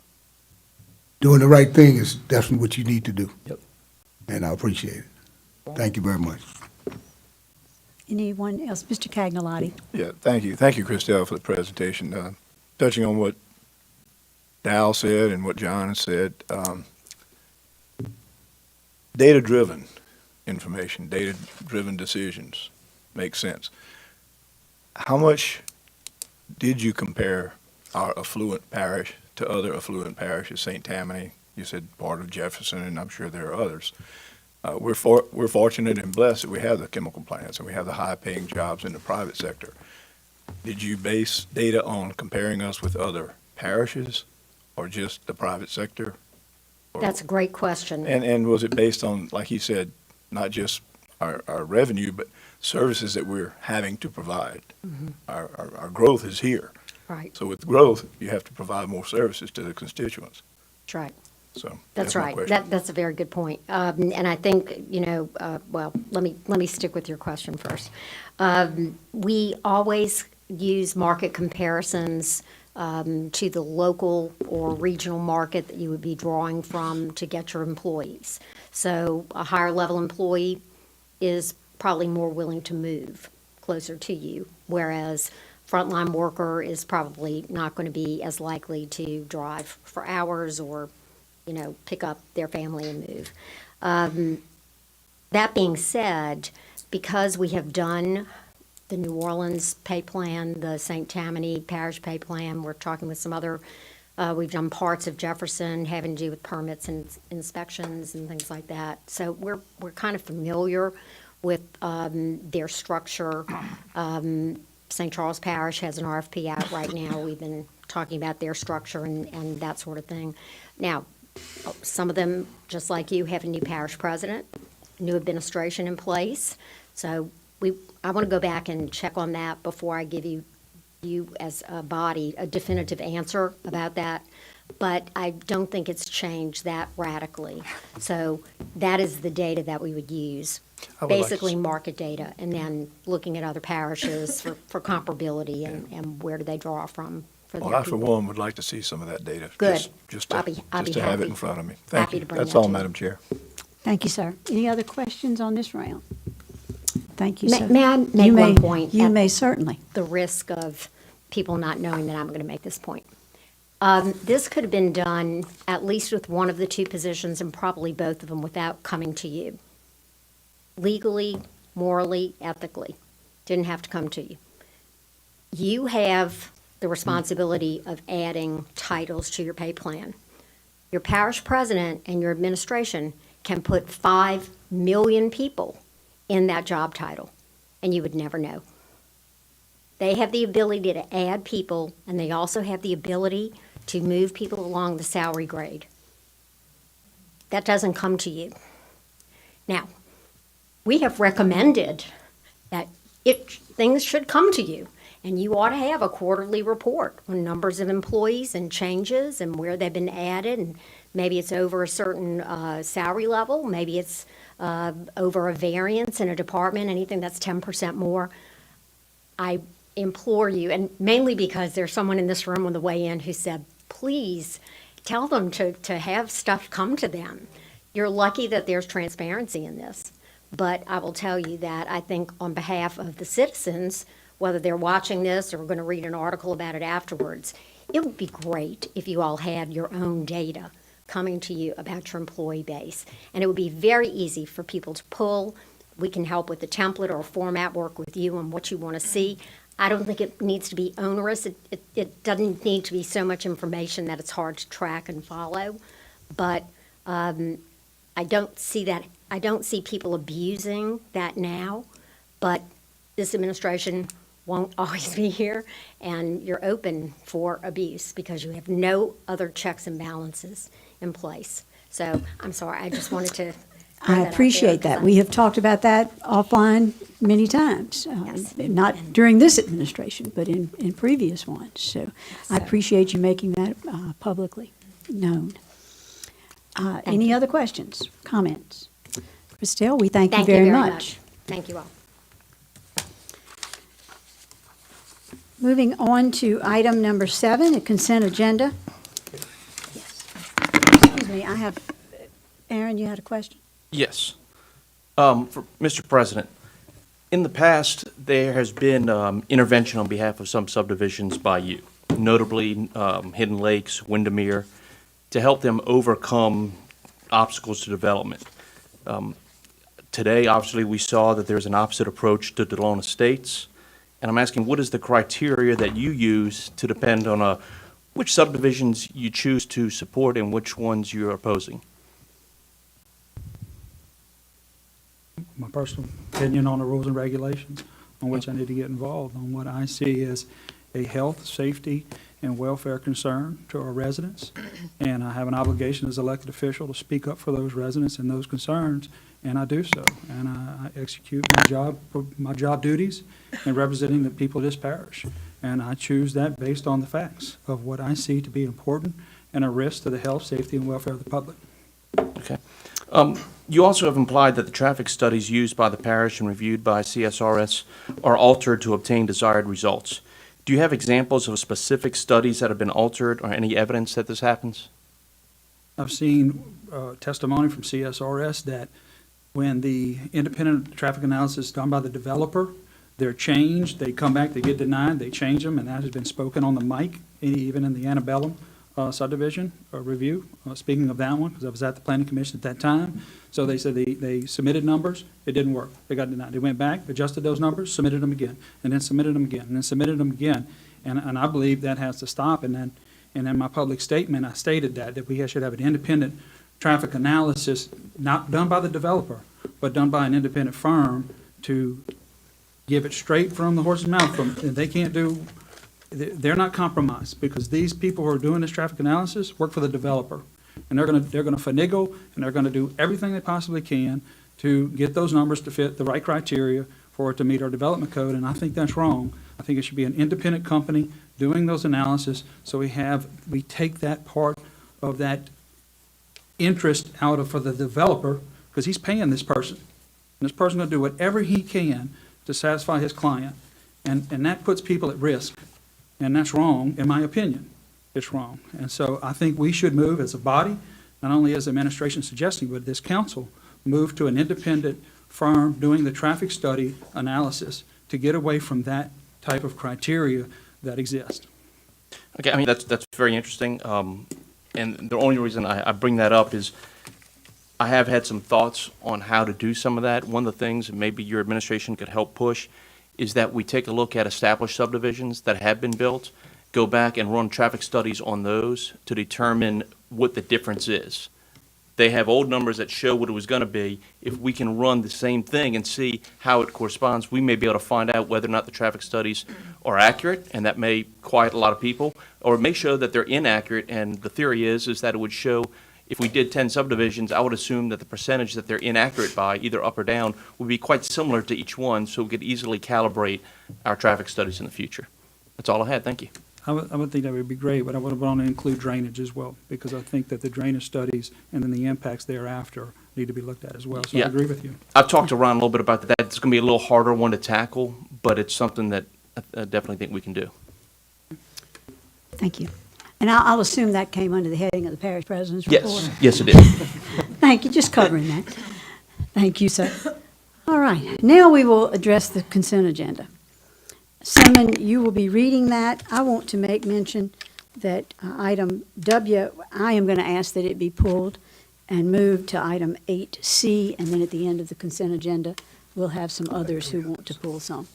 Doing the right thing is definitely what you need to do. Yep. And I appreciate it. Thank you very much. Anyone else? Mr. Cagnolati? Yeah, thank you. Thank you, Christelle, for the presentation. Touching on what Dal said and what John has said, data-driven information, data-driven decisions make sense. How much did you compare our affluent parish to other affluent parishes? St. Tammany, you said part of Jefferson, and I'm sure there are others. We're fortunate and blessed that we have the chemical plants and we have the high-paying jobs in the private sector. Did you base data on comparing us with other parishes or just the private sector? Or- That's a great question. And was it based on, like you said, not just our revenue, but services that we're having to provide? Our growth is here. Right, So with growth, you have to provide more services to the constituents. that's right. So That's my right. question. That's a very good point. And I think, well, let me stick with your question first. We always use market comparisons to the local or regional market that you would be drawing from to get your employees. So a higher level employee is probably more willing to move closer to you, whereas frontline worker is probably not going to be as likely to drive for hours or pick up their family and move. That being said, because we have done the New Orleans pay plan, the St. Tammany Parish pay plan, we're talking with some other, we've done parts of Jefferson having to do with permits and inspections and things like that. So we're kind of familiar with their structure. St. Charles Parish has an RFP out right now. We've been talking about their structure and that sort of thing. Now, some of them, just like you, have a new parish president, new administration in place. So I want to go back and check on that before I give you as a body a definitive answer about that. But I don't think it's changed that radically. So that is the data that we would use, I would like to basically market data, and then looking at other parishes for comparability and where do they draw from for Well, their I, for people. one, would like to see some of that data. Good. Just I'll to be have it happy. in front of me. Thank Happy you. to bring That's that all, to you. Madam Chair. Thank you, sir. Any other questions on this round? Thank you, May- sir. may I make You one may- point? You may certainly. The risk of people not knowing that I'm going to make this point. This could have been done at least with one of the two positions and probably both of them without coming to you. Legally, morally, ethically. Didn't have to come to you. You have the responsibility of adding titles to your pay plan. Your parish president and your administration can put 5 million people in that job title, and you would never know. They have the ability to add people, and they also have the ability to move people along the salary grade. That doesn't come to you. Now, we have recommended that things should come to you, and you ought to have a quarterly report on numbers of employees and changes and where they've been added, and maybe it's over a certain salary level, maybe it's over a variance in a department, anything that's 10% more. I implore you, and mainly because there's someone in this room on the way in who said, please tell them to have stuff come to them. You're lucky that there's transparency in this. But I will tell you that I think on behalf of the citizens, whether they're watching this or going to read an article about it afterwards, it would be great if you all had your own data coming to you about your employee base. And it would be very easy for people to pull. We can help with the template or format, work with you on what you want to see. I don't think it needs to be onerous. It doesn't need to be so much information that it's hard to track and follow. But I don't see that. I don't see people abusing that now. But this administration won't always be here, and you're open for abuse because you have no other checks and balances in place. So I'm sorry. I just wanted to. I appreciate that. We have talked about that offline many times. Yes. Not during this administration, but in previous ones. So I appreciate you making that publicly known. Any other questions, comments? Christelle, we thank you very much. Thank you all. Moving on to item number 7, the consent agenda. Excuse me, I have, Aaron, you had a question? Yes. For Mr. President, in the past, there has been intervention on behalf of some subdivisions by you, notably Hidden Lakes, Windermere, to help them overcome obstacles to development. Today, obviously, we saw that there's an opposite approach to Delone Estates, and I'm asking, what is the criteria that you use to depend on which subdivisions you choose to support and which ones you're opposing? My personal opinion on the rules and regulations on which I need to get involved on what I see as a health, safety, and welfare concern to our residents. And I have an obligation as elected official to speak up for those residents and those concerns, and I do so. And I execute my job duties in representing the people of this parish. And I choose that based on the facts of what I see to be important and a risk to the health, safety, and welfare of the public. Okay. You also have implied that the traffic studies used by the parish and reviewed by CSRS are altered to obtain desired results. Do you have examples of specific studies that have been altered or any evidence that this happens? I've seen testimony from CSRS that when the independent traffic analysis is done by the developer, they're changed, they come back, they get denied, they change them, and that has been spoken on the mic, even in the Antebellum subdivision review. Speaking of that one, because I was at the planning commission at that time, so they said they submitted numbers, it didn't work, they got denied. They went back, adjusted those numbers, submitted them again, and then submitted them again, and then submitted them again. And I believe that has to stop. And in my public statement, I stated that we should have an independent traffic analysis, not done by the developer, but done by an independent firm to give it straight from the horse's mouth. They can't do. They're not compromised, because these people who are doing this traffic analysis work for the developer, and they're going to finagle, and they're going to do everything they possibly can to get those numbers to fit the right criteria for it to meet our development code. And I think that's wrong. I think it should be an independent company doing those analysis, so we take that part of that interest out of for the developer, because he's paying this person, and this person's going to do whatever he can to satisfy his client, and that puts people at risk. And that's wrong, in my opinion. It's wrong. And so I think we should move as a body, not only as the administration suggesting, but this council, move to an independent firm doing the traffic study analysis to get away from that type of criteria that exist. Okay, I mean, that's very interesting. And the only reason I bring that up is I have had some thoughts on how to do some of that. One of the things, and maybe your administration could help push, is that we take a look at established subdivisions that have been built, go back and run traffic studies on those to determine what the difference is. They have old numbers that show what it was going to be. If we can run the same thing and see how it corresponds, we may be able to find out whether or not the traffic studies are accurate, and that may quiet a lot of people, or it may show that they're inaccurate, and the theory is that it would show, if we did 10 subdivisions, I would assume that the percentage that they're inaccurate by, either up or down, would be quite similar to each one, so we could easily calibrate our traffic studies in the future. That's all I had. Thank you. I would think that would be great, but I would want to include drainage as well, because I think that the drainage studies and then the impacts thereafter need to be looked at as well. So I Yeah. agree with you. I've talked to Ron a little bit about that. It's going to be a little harder one to tackle, but it's something that I definitely think we can do. Thank you. And I'll assume that came under the heading of the parish president's report. Yes, yes, it is. Thank you, just covering that. Thank you, sir. All right, now we will address the consent agenda. Simon, you will be reading that. I want to make mention that item W, I am going to ask that it be pulled and moved to item 8C, and then at the end of the consent agenda, we'll have some others who want to pull some.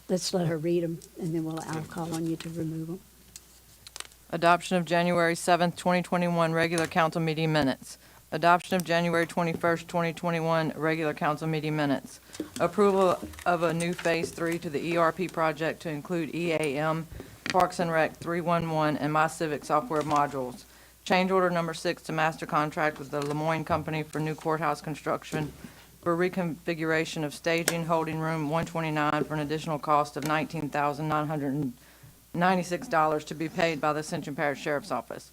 Let's let her read them, and then I'll call on you to remove them. Adoption of January 7th, 2021 regular council meeting minutes. Adoption of January 21st, 2021 regular council meeting minutes. Approval of a new Phase 3 to the ERP project to include EAM, Parks and Rec 311, and My Civic software modules. Change order number 6 to master contract with the Lemoyne Company for new courthouse construction for reconfiguration of staging, holding room 129 for an additional cost of $19,996 to be paid by the Ascension Parish Sheriff's Office.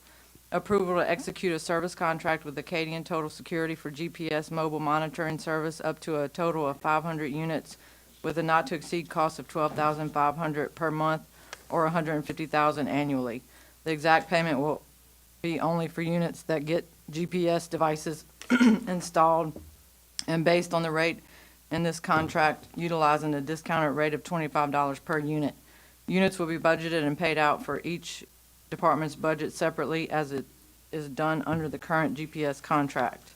Approval to execute a service contract with Acadian Total Security for GPS mobile monitoring service up to a total of 500 units with a not-to-exceed cost of $12,500 per month or $150,000 annually. The exact payment will be only for units that get GPS devices installed and based on the rate in this contract utilizing a discounted rate of $25 per unit. Units will be budgeted and paid out for each department's budget separately as it is done under the current GPS contract.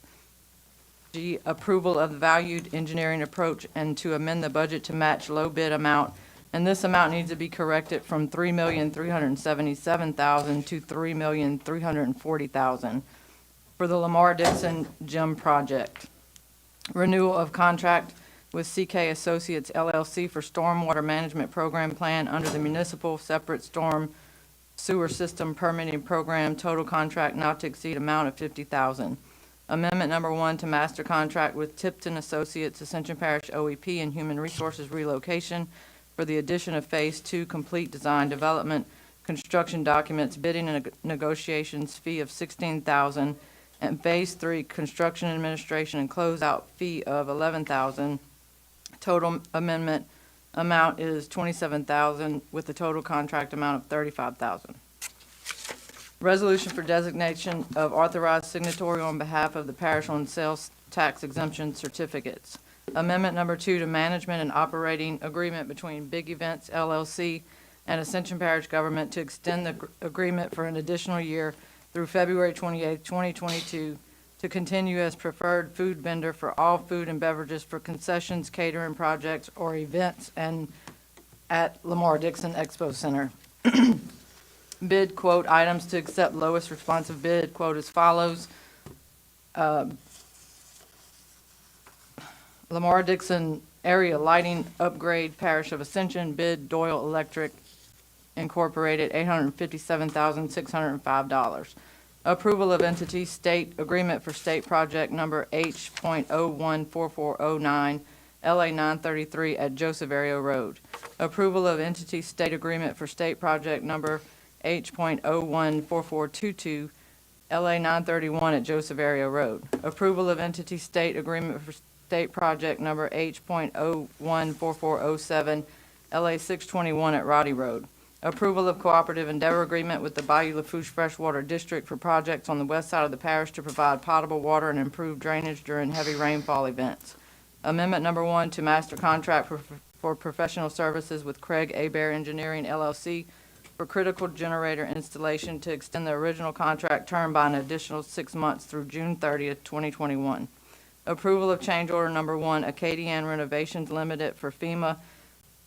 G, approval of the valued engineering approach and to amend the budget to match low bid amount, and this amount needs to be corrected from $3,377,000 to $3,340,000 for the Lamar Dixon Gym project. Renewal of contract with CK Associates LLC for stormwater management program plan under the municipal separate storm sewer system permitting program, total contract not to exceed amount of $50,000. Amendment number 1 to master contract with Tipton Associates, Ascension Parish OEP and Human Resources relocation for the addition of Phase 2 complete design development, construction documents, bidding and negotiations fee of $16,000, and Phase 3 construction administration and closeout fee of $11,000. Total amendment amount is $27,000 with the total contract amount of $35,000. Resolution for designation of authorized signatory on behalf of the parish on sales tax exemption certificates. Amendment number 2 to management and operating agreement between Big Events LLC and Ascension Parish government to extend the agreement for an additional year through February 28, 2022 to continue as preferred food vendor for all food and beverages for concessions, catering projects, or events and at Lamar Dixon Expo Center. Bid quote items to accept lowest responsive bid quote as follows. Lamar Dixon area lighting upgrade Parish of Ascension bid Doyle Electric Incorporated $857,605. Approval of entity state agreement for state project number H.014409 LA 933 at Joseph Area Road. Approval of entity state agreement for state project number H.014422 LA 931 at Joseph Area Road. Approval of entity state agreement for state project number H.014407 LA 621 at Roddy Road. Approval of cooperative endeavor agreement with the Bayou Lafourche Freshwater District for projects on the west side of the parish to provide potable water and improve drainage during heavy rainfall events. Amendment number 1 to master contract for professional services with Craig Abear Engineering LLC for critical generator installation to extend the original contract term by an additional 6 months through June 30th, 2021. Approval of change order number 1, Acadian Renovations Limited for FEMA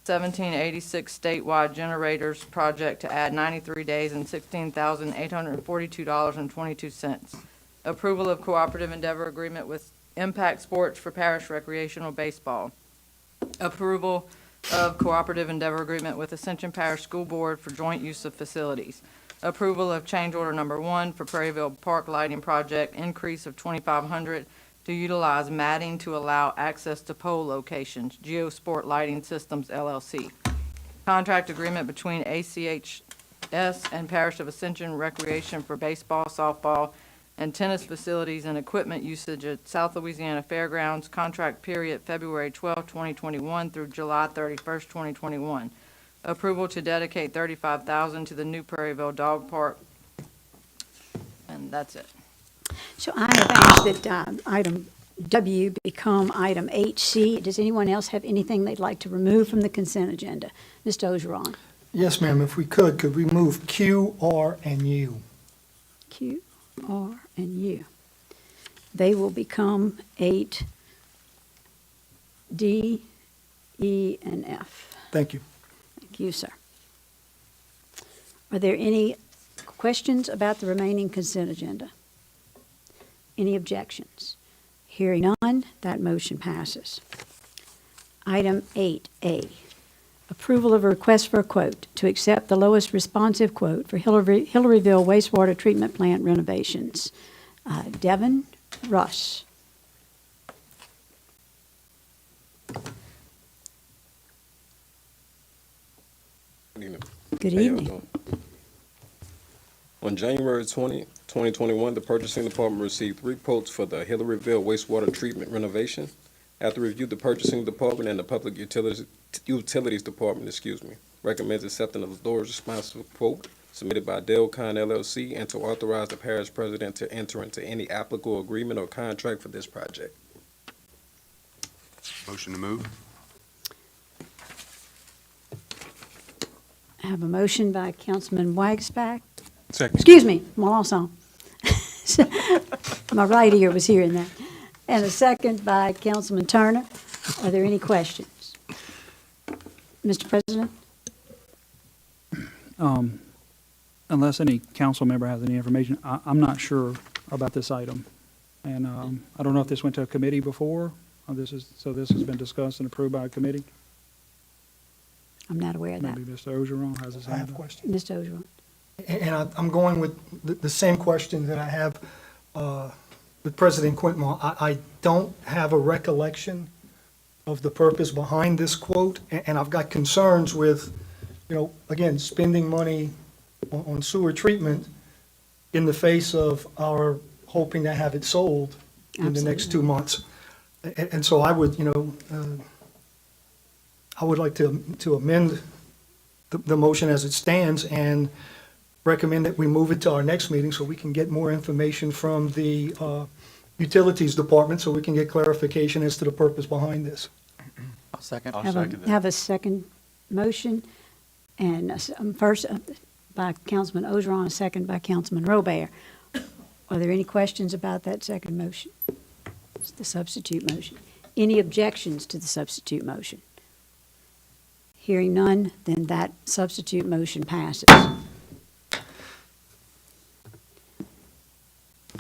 1786 statewide generators project to add 93 days and $16,842.22. Approval of cooperative endeavor agreement with Impact Sports for parish recreational baseball. Approval of cooperative endeavor agreement with Ascension Parish School Board for joint use of facilities. Approval of change order number 1 for Prairieville Park lighting project, increase of $2,500 to utilize matting to allow access to pole locations, Geosport Lighting Systems LLC. Contract agreement between ACHS and Parish of Ascension Recreation for baseball, softball, and tennis facilities and equipment usage at South Louisiana Fairgrounds. Contract period February 12, 2021 through July 31st, 2021. Approval to dedicate $35,000 to the new Prairieville Dog Park. And that's it. So I have asked that item W become item HC. Does anyone else have anything they'd like to remove from the consent agenda? Mr. Ogeron. Yes, ma'am, if we could we move Q, R, and U? Q, R, and U. They will become 8D, E, and F. Thank you. Thank you, sir. Are there any questions about the remaining consent agenda? Any objections? Hearing none, that motion passes. Item 8A, approval of a request for a quote to accept the lowest responsive quote for Hillaryville wastewater treatment plant renovations. Devin Russ. Good evening. On January 20, 2021, the Purchasing Department received 3 quotes for the Hillaryville wastewater treatment renovation. After review, the Purchasing Department and the Public Utilities Department, recommends accepting of the lowest responsive quote submitted by Delcon LLC and to authorize the parish president to enter into any applicable agreement or contract for this project. Motion to move. I have a motion by Councilman Wagsback. Second. Excuse me, Melanson. My right ear was hearing that. And a second by Councilman Turner. Are there any questions? Mr. President? Unless any council member has any information, I'm not sure about this item. And I don't know if this went to a committee before, or this has been discussed and approved by a committee? I'm not aware of that. Maybe Mr. Ogeron has his I hand have a up. question. Mr. Ogeron? And I'm going with the same question that I have with President Quintemont. I don't have a recollection of the purpose behind this quote, and I've got concerns with, again, spending money on sewer treatment in the face of our hoping to have it sold in the next 2 months. And so I would, I would like to amend the motion as it stands and recommend that we move it to our next meeting so we can get more information from the Utilities Department so we can get clarification as to the purpose behind this. I'll second. Have a second motion, and first by Councilman Ogeron, a second by Councilman Robert. Are there any questions about that second motion? It's the substitute motion. Any objections to the substitute motion? Hearing none, then that substitute motion passes.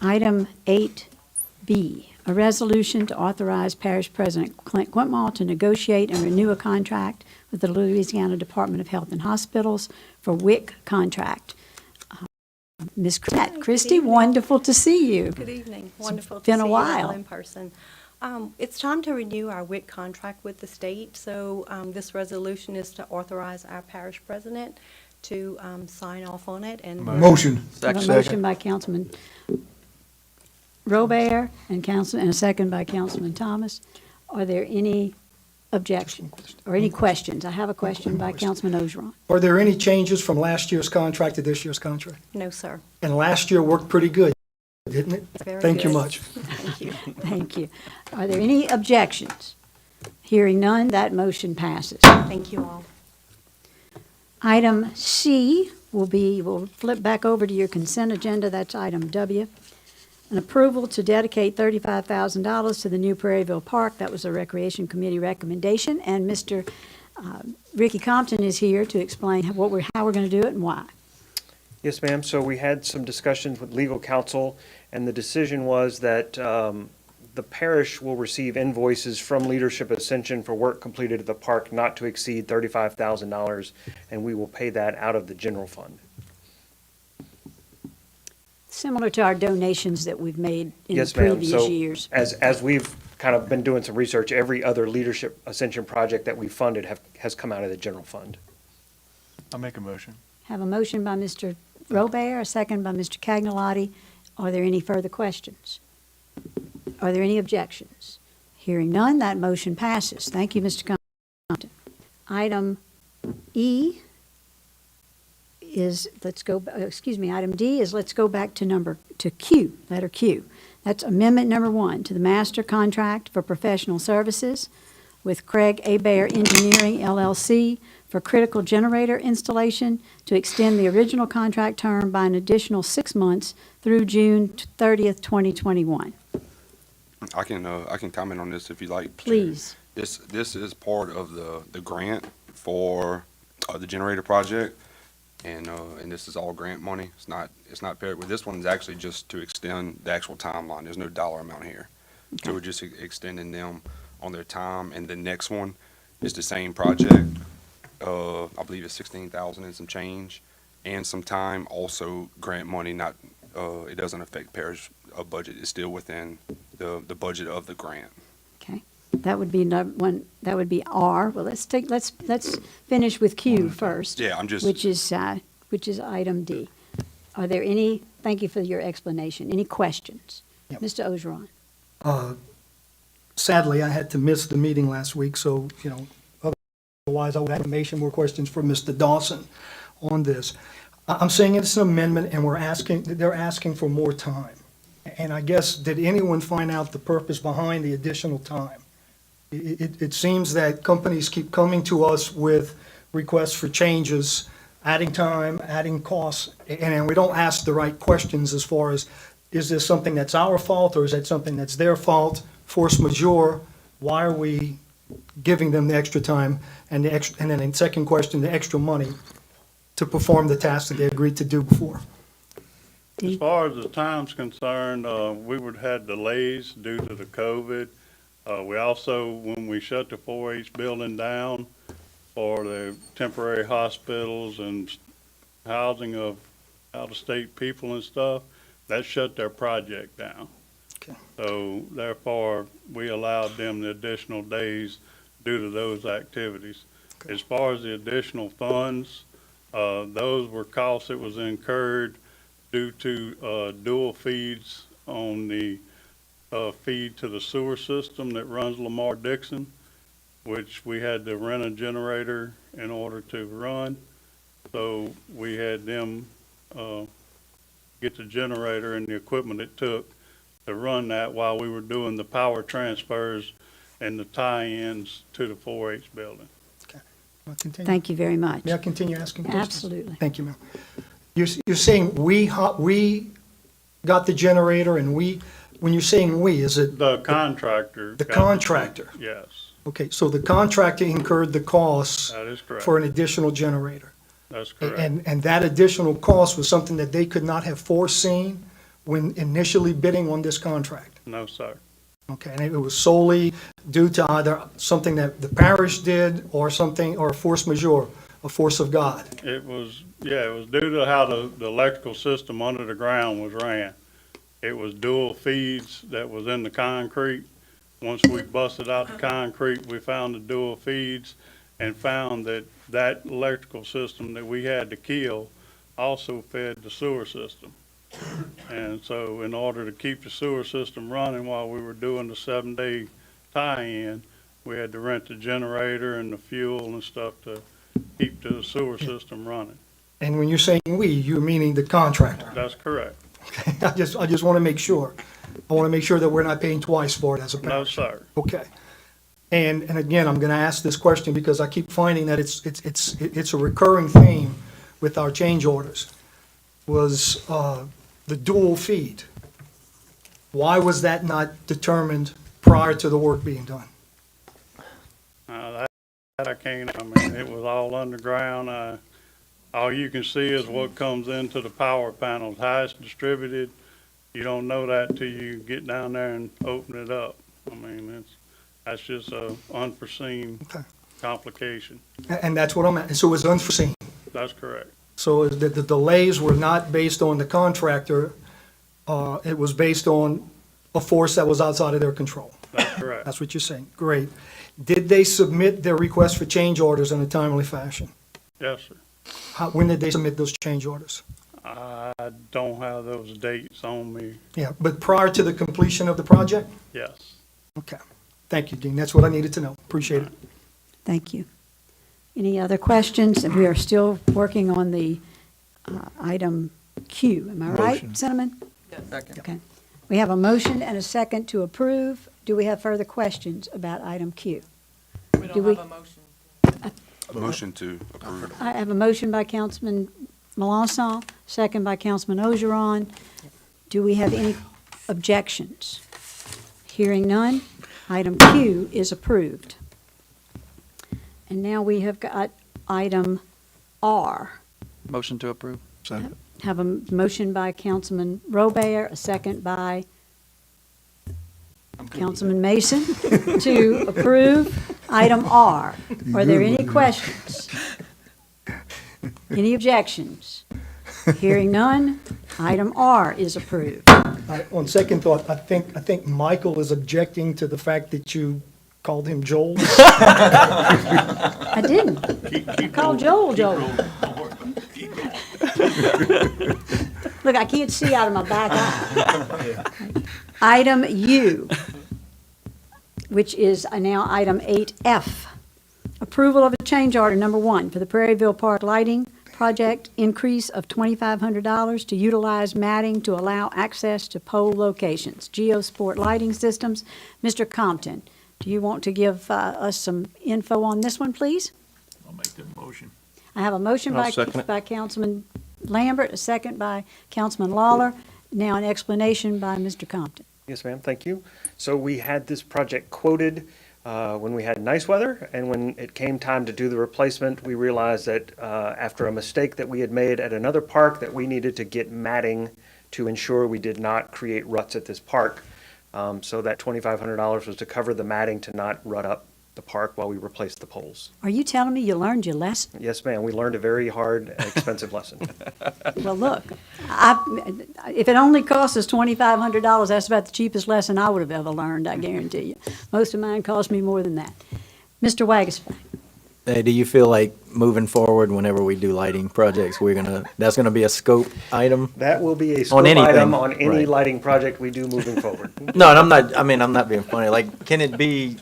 Item 8B, a resolution to authorize Parish President Clint Quintmall to negotiate and renew a contract with the Louisiana Department of Health and Hospitals for WIC contract. Ms. Christie, wonderful to see you. Good evening. Wonderful to been see a you while. all in person. It's time to renew our WIC contract with the state, so this resolution is to authorize our parish president to sign off on it. And Motion. I have a motion by Councilman Robert and a second by Councilman Thomas. Are there any objections or any questions? I have a question by Councilman Ogeron. Are there any changes from last year's contract to this year's contract? No, sir. And last year worked pretty good, didn't it? Very Thank you good. much. Thank you. Thank you. Are there any objections? Hearing none, that motion passes. Thank you all. Item C we'll flip back over to your consent agenda, that's item W. An approval to dedicate $35,000 to the new Prairieville Park, that was a Recreation Committee recommendation, and Mr. Ricky Compton is here to explain how we're going to do it and why. Yes, ma'am. So we had some discussions with legal counsel, and the decision was that the parish will receive invoices from Leadership Ascension for work completed at the park not to exceed $35,000, and we will pay that out of the general fund. Similar to our donations that we've made in Yes, ma'am. previous So years. as we've kind of been doing some research, every other Leadership Ascension project that we funded has come out of the general fund. I'll make a motion. Have a motion by Mr. Robert, a second by Mr. Cagnolotti. Are there any further questions? Are there any objections? Hearing none, that motion passes. Thank you, Mr. Compton. Item E is, item D is let's go back to Q, letter Q. That's amendment number 1 to the master contract for professional services with Craig Abear Engineering LLC for critical generator installation to extend the original contract term by an additional 6 months through June 30th, 2021. I can comment on this if you like. Please. This is part of the grant for the generator project, and this is all grant money. It's not paired with this one. Is actually just to extend the actual timeline. There's no dollar amount here, so we're just extending them on their time. And the next one is the same project. I believe it's 16,000 and some change, and some time. Also grant money. Not it doesn't affect parish budget. It's still within the budget of the grant. Okay. That would be one. That would be R. Well, let's finish with Q first. Yeah, I'm just. Which is item D. Are there any? Thank you for your explanation. Any questions, Yep. Mr. Ogeron? Sadly, I had to miss the meeting last week, so, otherwise I would have more questions for Mr. Dawson on this. I'm saying it's an amendment, and they're asking for more time. And I guess, did anyone find out the purpose behind the additional time? It seems that companies keep coming to us with requests for changes, adding time, adding costs, and we don't ask the right questions as far as, is this something that's our fault, or is that something that's their fault? Force majeure, why are we giving them the extra time? And then the second question, the extra money to perform the task that they agreed to do before. As far as the time's concerned, we would have delays due to the COVID. We also, when we shut the 4-H building down for the temporary hospitals and housing of out-of-state people and stuff, that shut their project down. Okay. So therefore, we allowed them the additional days due to those activities. Okay. As far as the additional funds, those were costs that was incurred due to dual feeds on the feed to the sewer system that runs Lamar-Dixon, which we had to rent a generator in order to run. So we had them get the generator and the equipment it took to run that while we were doing the power transfers and the tie-ins to the 4-H building. Okay. I'll continue. Thank you very much. May I continue asking questions? Absolutely. Thank you, ma'am. You're saying we got the generator, and when you're saying we, is it? The contractor. The contractor? Yes, Okay, so the contractor incurred the costs that is correct. for an additional generator. That's correct. And that additional cost was something that they could not have foreseen when initially bidding on this contract? No, sir. Okay, and it was solely due to either something that the parish did or force majeure, a force of God? It was due to how the electrical system under the ground was ran. It was dual feeds that was in the concrete. Once we busted out the concrete, we found the dual feeds and found that electrical system that we had to kill also fed the sewer system. And so in order to keep the sewer system running while we were doing the 7-day tie-in, we had to rent the generator and the fuel and stuff to keep the sewer system running. And when you're saying we, you're meaning the contractor? That's correct. Okay, I just want to make sure. I want to make sure that we're not paying twice for it as a No, parish. sir. Okay. And again, I'm going to ask this question because I keep finding that it's a recurring theme with our change orders, was the dual feed. Why was that not determined prior to the work being done? That I can't, I mean, it was all underground. All you can see is what comes into the power panels, how it's distributed. You don't know that till you get down there and open it up. I mean, that's just a unforeseen complication. And that's what I'm at. So it was unforeseen. That's correct. So the delays were not based on the contractor. It was based on a force that was outside of their control. That's correct. That's what you're saying. Great. Did they submit their request for change orders in a timely fashion? Yes, sir. When did they submit those change orders? I don't have those dates on me. Yeah, but prior to the completion of the project? Yes. Okay. Thank you, Dean. That's what I needed to know. Appreciate it. Thank you. Any other questions? We are still working on the item Q. Am I right, Motion. Cinnamon? Okay. We have a motion and a second to approve. Do we have further questions about item Q? We Do don't we- have a motion. Motion to approve. I have a motion by Councilman Melanson, second by Councilman Ogeron. Do we have any objections? Hearing none, item Q is approved. And now we have got item R. Motion to approve. Second. Have a motion by Councilman Robert, a second by Councilman Mason to approve item R. Are there any questions? Any objections? Hearing none, item R is approved. On second thought, I think Michael is objecting to the fact that you called him Joel. I didn't. I called Joel. Look, I can't see out of my back eye. Item U, which is now item 8F. Approval of a change order number 1 for the Prairieville Park Lighting Project, increase of $2,500 to utilize matting to allow access to pole locations. Geosport Lighting Systems. Mr. Compton, do you want to give us some info on this one, please? I'll make that motion. I have a motion I'll second it. by Councilman Lambert, a second by Councilman Lawler. Now an explanation by Mr. Compton. Yes, ma'am, thank you. So we had this project quoted when we had nice weather, and when it came time to do the replacement, we realized that after a mistake that we had made at another park, that we needed to get matting to ensure we did not create ruts at this park. So that $2,500 was to cover the matting to not rut up the park while we replaced the poles. Are you telling me you learned your lesson? Yes, ma'am, we learned a very hard, expensive lesson. Well, look, if it only costs us $2,500, that's about the cheapest lesson I would have ever learned, I guarantee you. Most of mine cost me more than that. Mr. Wagasback. Hey, do you feel like moving forward, whenever we do lighting projects, that's gonna be a scope item? That will be a scope anything, item on any right. lighting project we do moving forward. No, and I'm not being funny. Like, can it be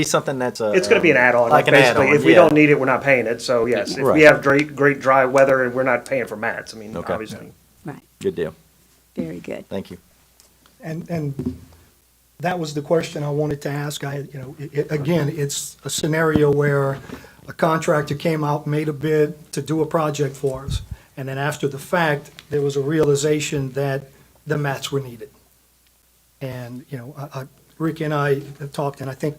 something that's a? It's gonna be an add-on, Like an basically. add-on, If we yeah. don't need it, we're not paying it, so yes. If Right. we have great dry weather, and we're not paying for mats, I mean, Okay. obviously. Right, Good deal. very good. Thank you. And that was the question I wanted to ask. Again, it's a scenario where a contractor came out, made a bid to do a project for us, and then after the fact, there was a realization that the mats were needed. And, Rick and I have talked, and I think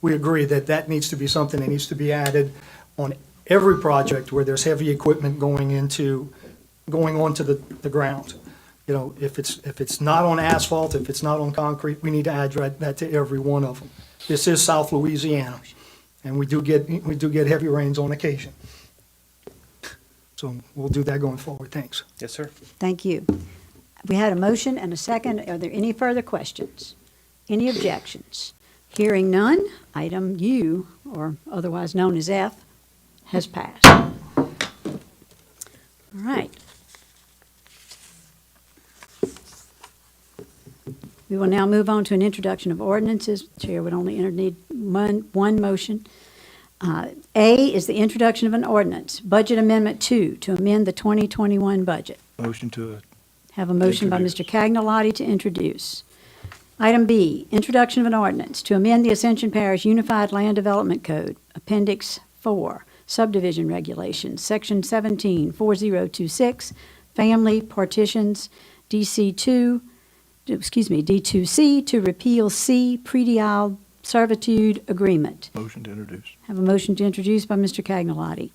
we agree that that needs to be something that needs to be added on every project where there's heavy equipment going onto the ground. If it's not on asphalt, if it's not on concrete, we need to add that to every one of them. This is South Louisiana, and we do get heavy rains on occasion. So we'll do that going forward. Thanks. Yes, sir. Thank you. We had a motion and a second. Are there any further questions? Any objections? Hearing none, item U, or otherwise known as F, has passed. All right. We will now move on to an introduction of ordinances. Chair would only need one motion. A is the introduction of an ordinance, Budget Amendment 2, to amend the 2021 budget. Motion to Have a motion by Introduce. Mr. Cagnalotti to introduce. Item B, introduction of an ordinance to amend the Ascension Parish Unified Land Development Code, Appendix 4, Subdivision Regulations, Section 174026, Family Partitions, D2C, to repeal C, Predial Servitude Agreement. Motion to introduce. Have a motion to introduce by Mr. Cagnolati.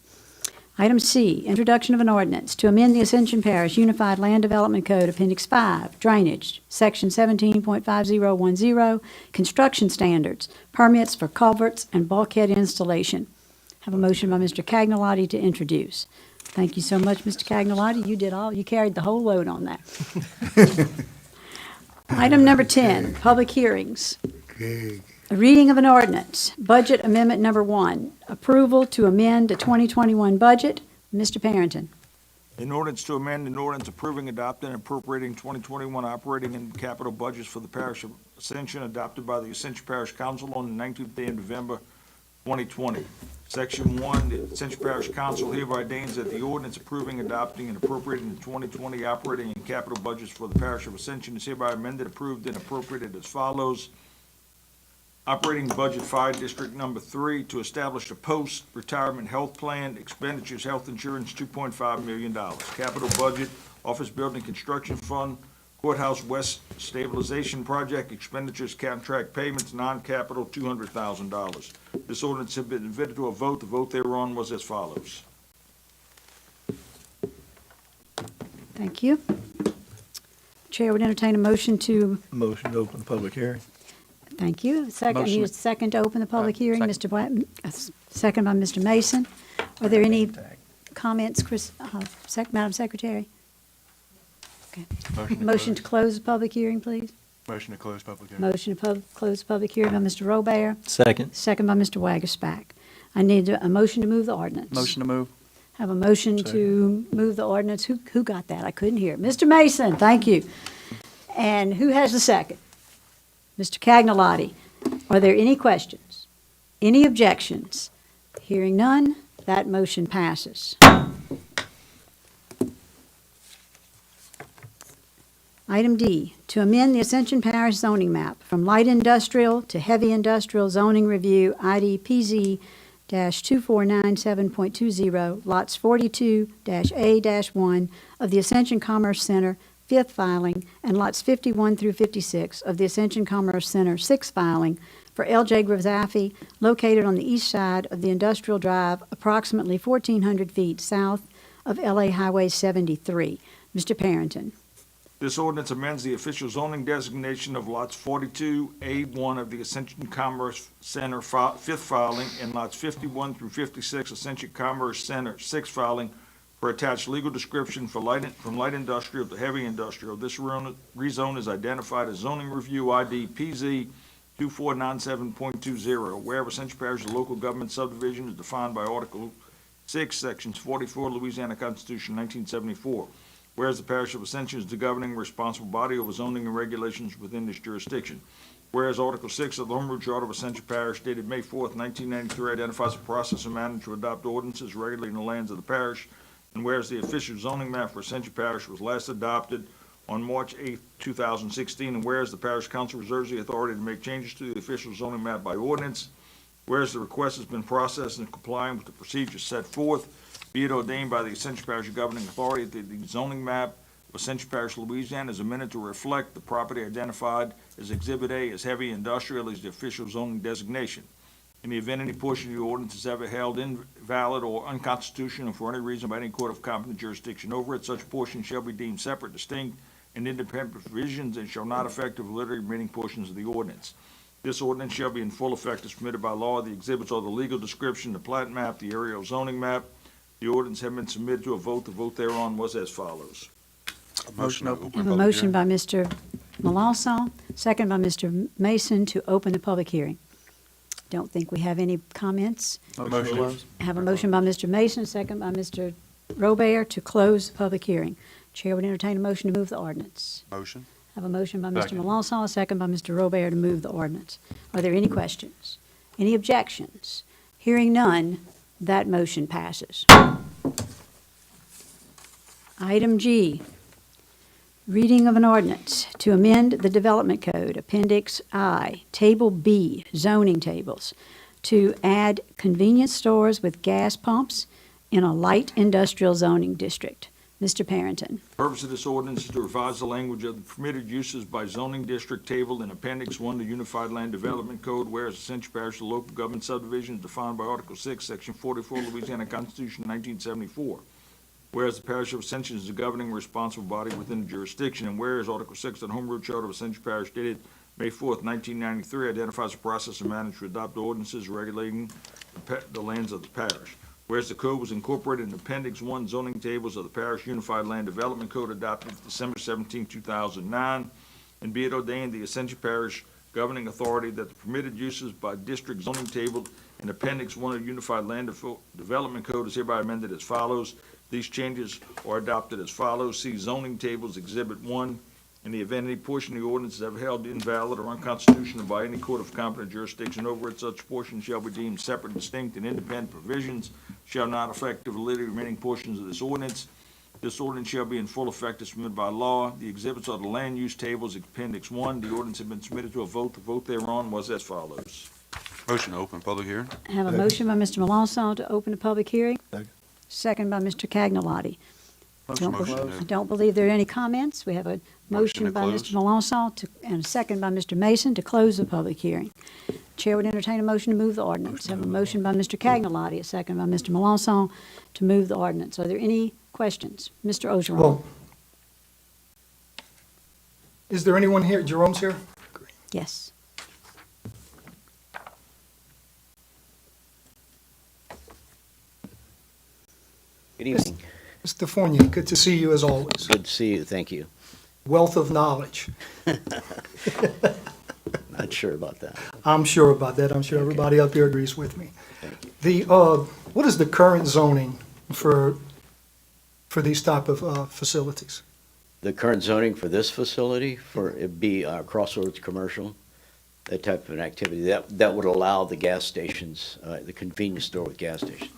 Item C, introduction of an ordinance to amend the Ascension Parish Unified Land Development Code, Appendix 5, Drainage, Section 17.5010, Construction Standards, Permits for Culverts and Bulkhead Installation. Have a motion by Mr. Cagnolati to introduce. Thank you so much, Mr. Cagnolati. You carried the whole load on that. Item number 10, public hearings. A reading of an ordinance, budget amendment number 1, approval to amend the 2021 budget. Mr. Parrington. An ordinance to amend an ordinance approving, adopting, and appropriating 2021 operating and capital budgets for the parish of Ascension, adopted by the Ascension Parish Council on the 19th day of November 2020. Section 1, the Ascension Parish Council hereby ordains that the ordinance approving, adopting, and appropriating the 2020 operating and capital budgets for the parish of Ascension is hereby amended, approved, and appropriated as follows. Operating budget fire district number 3 to establish a post-retirement health plan, expenditures health insurance $2.5 million. Capital budget, office building construction fund, courthouse west stabilization project, expenditures contract payments, non-capital $200,000. This ordinance has been submitted to a vote. The vote thereon was as follows. Thank you. Chair would entertain a motion to. Motion to open the public hearing. Thank you. Second, Motion. need a second to open the public hearing. Mr. Black, second by Mr. Mason. Are there any comments, Madam Secretary? Okay. Motion to close the public hearing, please. Motion to close public hearing. Motion to close the public hearing by Mr. Robert. Second. Second by Mr. Wagerspack. I need a motion to move the ordinance. Motion to move. Have a motion to move the ordinance. Who got that? I couldn't hear. Mr. Mason, thank you. And who has the second? Mr. Cagnolati. Are there any questions? Any objections? Hearing none, that motion passes. Item D, to amend the Ascension Parish zoning map from light industrial to heavy industrial zoning review, ID PZ-2497.20, lots 42-A-1 of the Ascension Commerce Center, 5th filing, and lots 51 through 56 of the Ascension Commerce Center, 6th filing, for L.J. Grazafi, located on the east side of the Industrial Drive, approximately 1,400 feet south of L.A. Highway 73. Mr. Parrington. This ordinance amends the official zoning designation of lots 42A1 of the Ascension Commerce Center 5th filing and lots 51 through 56 Ascension Commerce Center 6th filing for attached legal description from light industrial to heavy industrial. This rezone is identified as zoning review ID PZ 2497.20. Where Ascension Parish, the local government subdivision is defined by Article 6, Sections 44, Louisiana Constitution, 1974. Whereas the parish of Ascension is the governing responsible body over zoning and regulations within this jurisdiction. Whereas Article 6 of the Home Rule Charter of Ascension Parish, dated May 4th, 1993, identifies a process and manner to adopt ordinances regulating the lands of the parish. And whereas the official zoning map for Ascension Parish was last adopted on March 8, 2016, and whereas the Parish Council reserves the authority to make changes to the official zoning map by ordinance, whereas the request has been processed and complying with the procedures set forth, be it ordained by the Ascension Parish governing authority that the zoning map of Ascension Parish, Louisiana is amended to reflect the property identified as Exhibit A as heavy industrial as the official zoning designation. In the event any portion of the ordinance is ever held invalid or unconstitutional for any reason by any court of competent jurisdiction over it, such portion shall be deemed separate, distinct, and independent provisions and shall not affect the validity of remaining portions of the ordinance. This ordinance shall be in full effect as permitted by law. The exhibits are the legal description, the plat map, the aerial zoning map. The ordinance have been submitted to a vote. The vote thereon was as follows. Motion open. I have a motion by Mr. Melanson, second by Mr. Mason to open the public hearing. Don't think we have any comments. Motion. I have a motion by Mr. Mason, second by Mr. Robert to close the public hearing. Chair would entertain a motion to move the ordinance. Motion. I have a motion by Mr. Melanson, a second by Mr. Robert to move the ordinance. Are there any questions? Any objections? Hearing none, that motion passes. Item G, reading of an ordinance to amend the Development Code, Appendix I, Table B, zoning tables, to add convenience stores with gas pumps in a light industrial zoning district. Mr. Parrington. Purpose of this ordinance is to revise the language of the permitted uses by zoning district table in Appendix 1 to Unified Land Development Code, whereas Ascension Parish, the local government subdivision is defined by Article 6, Section 44, Louisiana Constitution, 1974. Whereas the Parish of Ascension is the governing responsible body within the jurisdiction, and whereas Article 6 of the Home Rule Charter of Ascension Parish dated May 4th, 1993 identifies a process and manner to adopt ordinances regulating the lands of the parish. Whereas the code was incorporated in Appendix 1 zoning tables of the Parish Unified Land Development Code adopted December 17, 2009, and be it ordained the Ascension Parish governing authority that the permitted uses by district zoning table in Appendix 1 of Unified Land Development Code is hereby amended as follows. These changes are adopted as follows. See zoning tables Exhibit 1. In the event any portion of the ordinance is ever held invalid or unconstitutional by any court of competent jurisdiction over it, such portion shall be deemed separate, distinct, and independent provisions shall not affect the validity of remaining portions of this ordinance. This ordinance shall be in full effect as permitted by law. The exhibits are the land use tables, Appendix 1. The ordinance has been submitted to a vote. The vote thereon was as follows. Motion to open public hearing? I have a motion by Mr. Melanson to open the public hearing. Second. Second by Mr. Cagnolotti. Motion I don't believe there are any comments. We have a motion to by close. Mr. Melanson and a second by Mr. Mason to close the public hearing. Chair would entertain a motion to move the ordinance. Have a motion by Mr. Cagnolotti, a second by Mr. Melanson to move the ordinance. Are there any questions? Mr. Ogeron. Well, is there anyone here? Jerome's here? Yes. Good evening. Mr. Fournier, good to see you as always. Good to see you, thank you. Wealth of knowledge. Not sure about that. I'm sure about that. I'm sure everybody up there agrees with me. Thank you. What is the current zoning for these type of facilities? The current zoning for this facility, for it be Crossroads Commercial, that type of an activity, that would allow the gas stations, the convenience store with gas stations.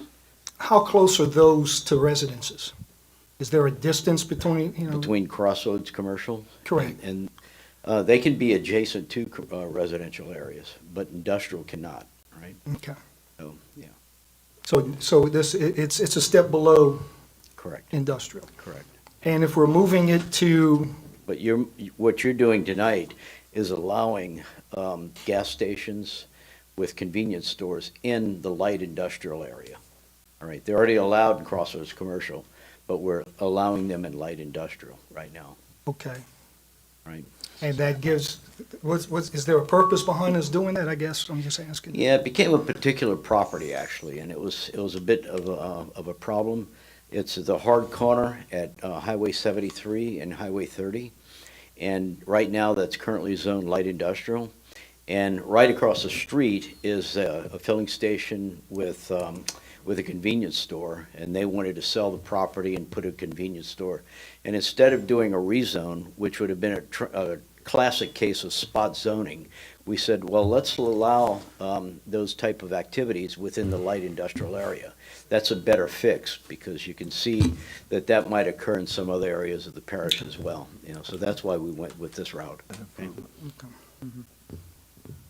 How close are those to residences? Is there a distance between, Between Crossroads Commercial? Correct. And they can be adjacent to residential areas, but industrial cannot, right? Okay. So, yeah, So it's a step below correct, industrial. correct. And if we're moving it to, But what you're doing tonight is allowing gas stations with convenience stores in the light industrial area. All right, they're already allowed in Crossroads Commercial, but we're allowing them in light industrial right now, okay, right? and that gives, is there a purpose behind us doing that, I guess? I'm just asking. Yeah, it became a particular property, actually, and it was a bit of a problem. It's the hard corner at Highway 73 and Highway 30, and right now that's currently zoned light industrial. And right across the street is a filling station with a convenience store, and they wanted to sell the property and put a convenience store. And instead of doing a rezone, which would have been a classic case of spot zoning, we said, well, let's allow those type of activities within the light industrial area. That's a better fix, because you can see that might occur in some other areas of the parish as well. So that's why we went with this route. Okay.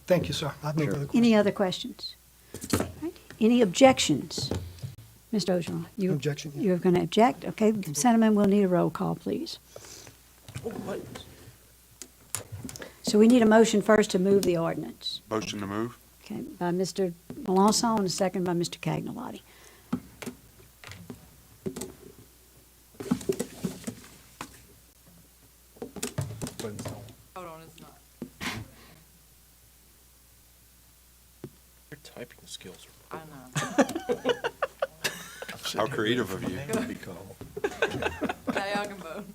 Thank you, sir. I have no further questions. Any other questions? All right. Any objections? Mr. Ogeron? Objection. You're going to object? Okay, Senator, we'll need a roll call, please. So we need a motion first to move the ordinance. Motion to move? Okay, by Mr. Melanson and a second by Mr. Cagnolotti. Hold on, it's not. Your typing skills I know. How creative of you. Now y'all can vote.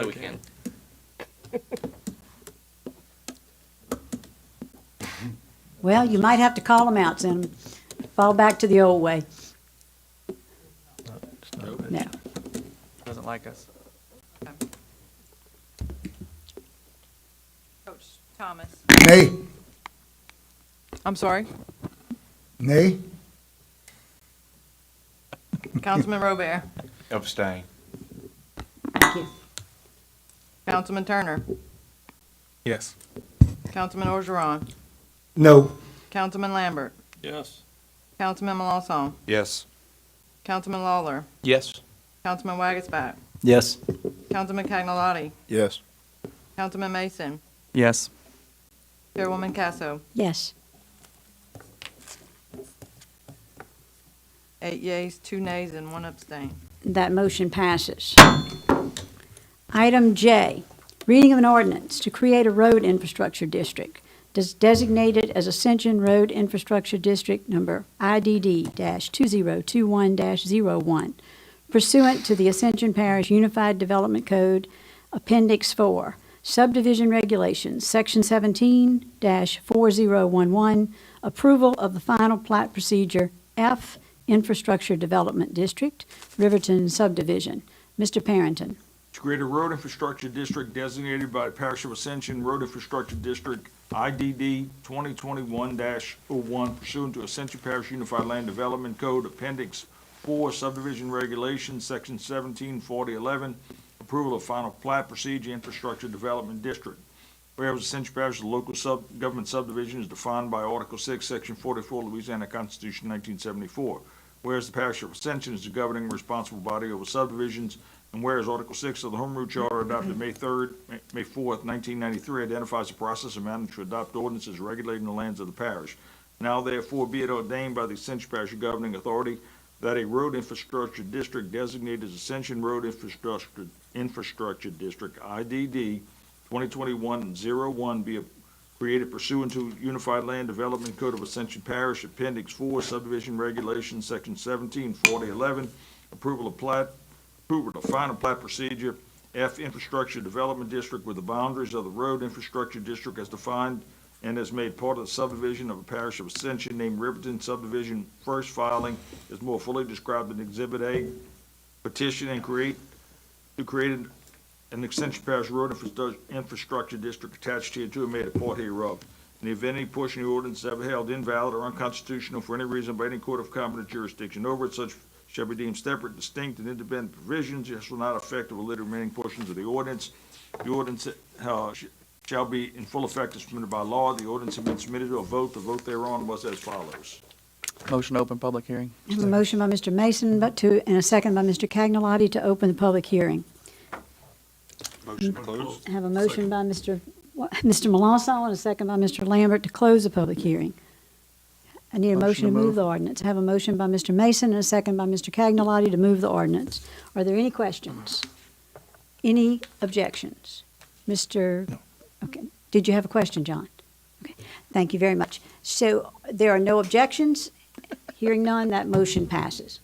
are. We can. Well, you might have to call them out, Senator. Fall back to the old way. No. Doesn't like us. Coach Thomas. Nay. I'm sorry, Nay. Councilman Robert. Abstain. Thank you. Councilman Turner. Yes. Councilman Orgeron. No. Councilman Lambert. Yes. Councilman Melanson. Yes. Councilman Lawler. Yes. Councilman Wagasback. Yes. Councilman Cagnolati. Yes. Councilman Mason. Yes. Chairwoman Casso. Yes. 8 yeas, 2 nays, and 1 abstain. That motion passes. Item J, reading of an ordinance to create a road infrastructure district designated as Ascension Road Infrastructure District Number IDD-2021-01 pursuant to the Ascension Parish Unified Development Code, Appendix 4, Subdivision Regulations, Section 17-4011, approval of the final plat procedure F Infrastructure Development District, Riverton Subdivision. Mr. Parrington. To create a road infrastructure district designated by the Parish of Ascension Road Infrastructure District, IDD 2021-01, pursuant to Ascension Parish Unified Land Development Code, Appendix 4, Subdivision Regulations, Section 17-4011, approval of final plat procedure infrastructure development district. Whereas Ascension Parish is a local government subdivision is defined by Article 6, Section 44, Louisiana Constitution, 1974. Whereas the Parish of Ascension is the governing responsible body over subdivisions, and whereas Article 6 of the Home Rule Charter adopted May 4th, 1993, identifies the process and manner to adopt ordinances regulating the lands of the parish. Now therefore be it ordained by the Ascension Parish governing authority that a road infrastructure district designated as Ascension Road Infrastructure District, IDD 2021-01, be created pursuant to Unified Land Development Code of Ascension Parish, Appendix 4, Subdivision Regulations, Section 17-4011, approval of final plat procedure, F Infrastructure Development District with the boundaries of the Road Infrastructure District as defined and as made part of the subdivision of a Parish of Ascension named Riverton Subdivision. First filing is more fully described in Exhibit A. Petition and create an Ascension Parish Road Infrastructure District attached hereto and made a part hereof. In the event any portion of the ordinance is ever held invalid or unconstitutional for any reason by any court of competent jurisdiction over it, such shall be deemed separate, distinct, and independent provisions. This will not affect or relate to remaining portions of the ordinance. The ordinance shall be in full effect as permitted by law. The ordinance has been submitted to a vote. The vote thereon was as follows. Motion to open public hearing. I have a motion by Mr. Mason, and a second by Mr. Cagnolati to open the public hearing. Motion closed. I have a motion by Mr. Melanson and a second by Mr. Lambert to close the public hearing. I need a motion to move the ordinance. I have a motion by Mr. Mason and a second by Mr. Cagnolati to move the ordinance. Are there any questions? Any objections? Mr. No. Okay. Did you have a question, John? Okay. Thank you very much. So there are no objections. Hearing none, that motion passes.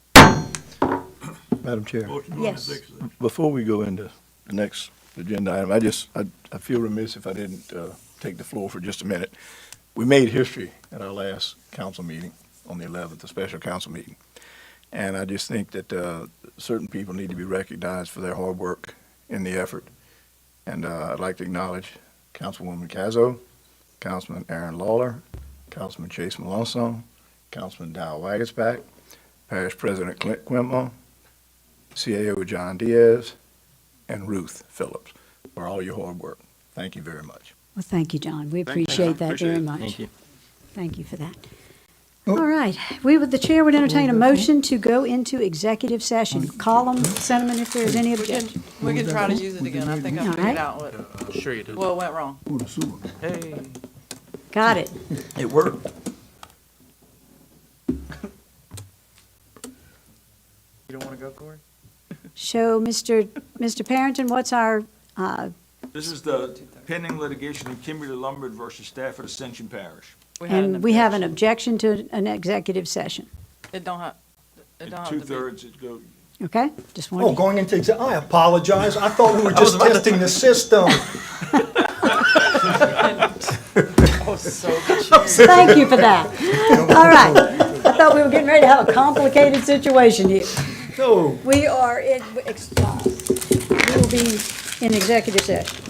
Madam Chair, Yes. before we go into the next agenda item, I feel remiss if I didn't take the floor for just a minute. We made history at our last council meeting on the 11th, a special council meeting. And I just think that certain people need to be recognized for their hard work in the effort. And I'd like to acknowledge Councilwoman Cazzo, Councilman Aaron Lawler, Councilman Chase Melanson, Councilman Dow Wagasback, Parish President Clint Quimmo, CAO John Diaz, and Ruth Phillips for all your hard work. Thank you very much. Well, thank you, John. We appreciate that very much. Thank you. Thank you for that. All right. The chair would entertain a motion to go into executive session. Call them, sentiment, if there's any objection. We can try to use it again. I think I figured right. out what, Sure you did. what went wrong. Hey. Got it. It worked. You don't want to go, Corey? So, Mr. Parrington, what's our, This is the pending litigation in Kimberly Lombard versus Stafford Ascension Parish. and we have an objection to an executive session. It don't have to be. Two-thirds, it goes. Okay? Just Oh, wanted. going into, I apologize. I thought we were just testing the system. Thank you for that. All right. I thought we were getting ready to have a complicated situation here. No. We are in, we will be in executive session.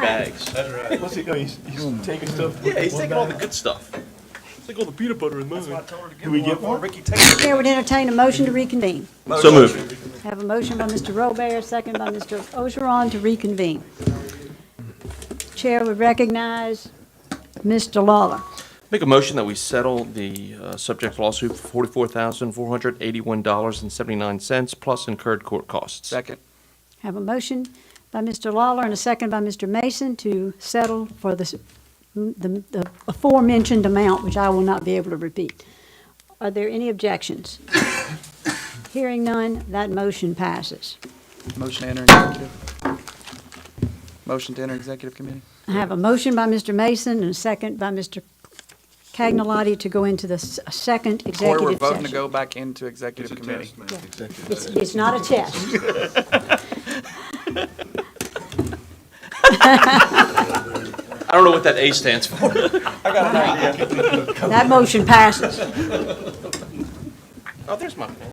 bags. That's right. What's he doing? He's taking stuff? Yeah, he's taking all the good stuff. It's like all the peanut butter in mine. Can we get one? Chair would entertain a motion to reconvene. So moved. Have a motion by Mr. Robert, second by Mr. Ogeron to reconvene. Chair would recognize Mr. Lawler. Make a motion that we settle the subject lawsuit for $44,481.79 plus incurred court costs. Second. Have a motion by Mr. Lawler and a second by Mr. Mason to settle for the aforementioned amount, which I will not be able to repeat. Are there any objections? Hearing none, that motion passes. Motion to enter executive. Motion to enter executive committee. I have a motion by Mr. Mason and a second by Mr. Cagnolati to go into the second Corey, executive we're session. voting to go back into executive committee. It's not a test. I don't know what that A stands for. That motion passes. Oh, there's my pen.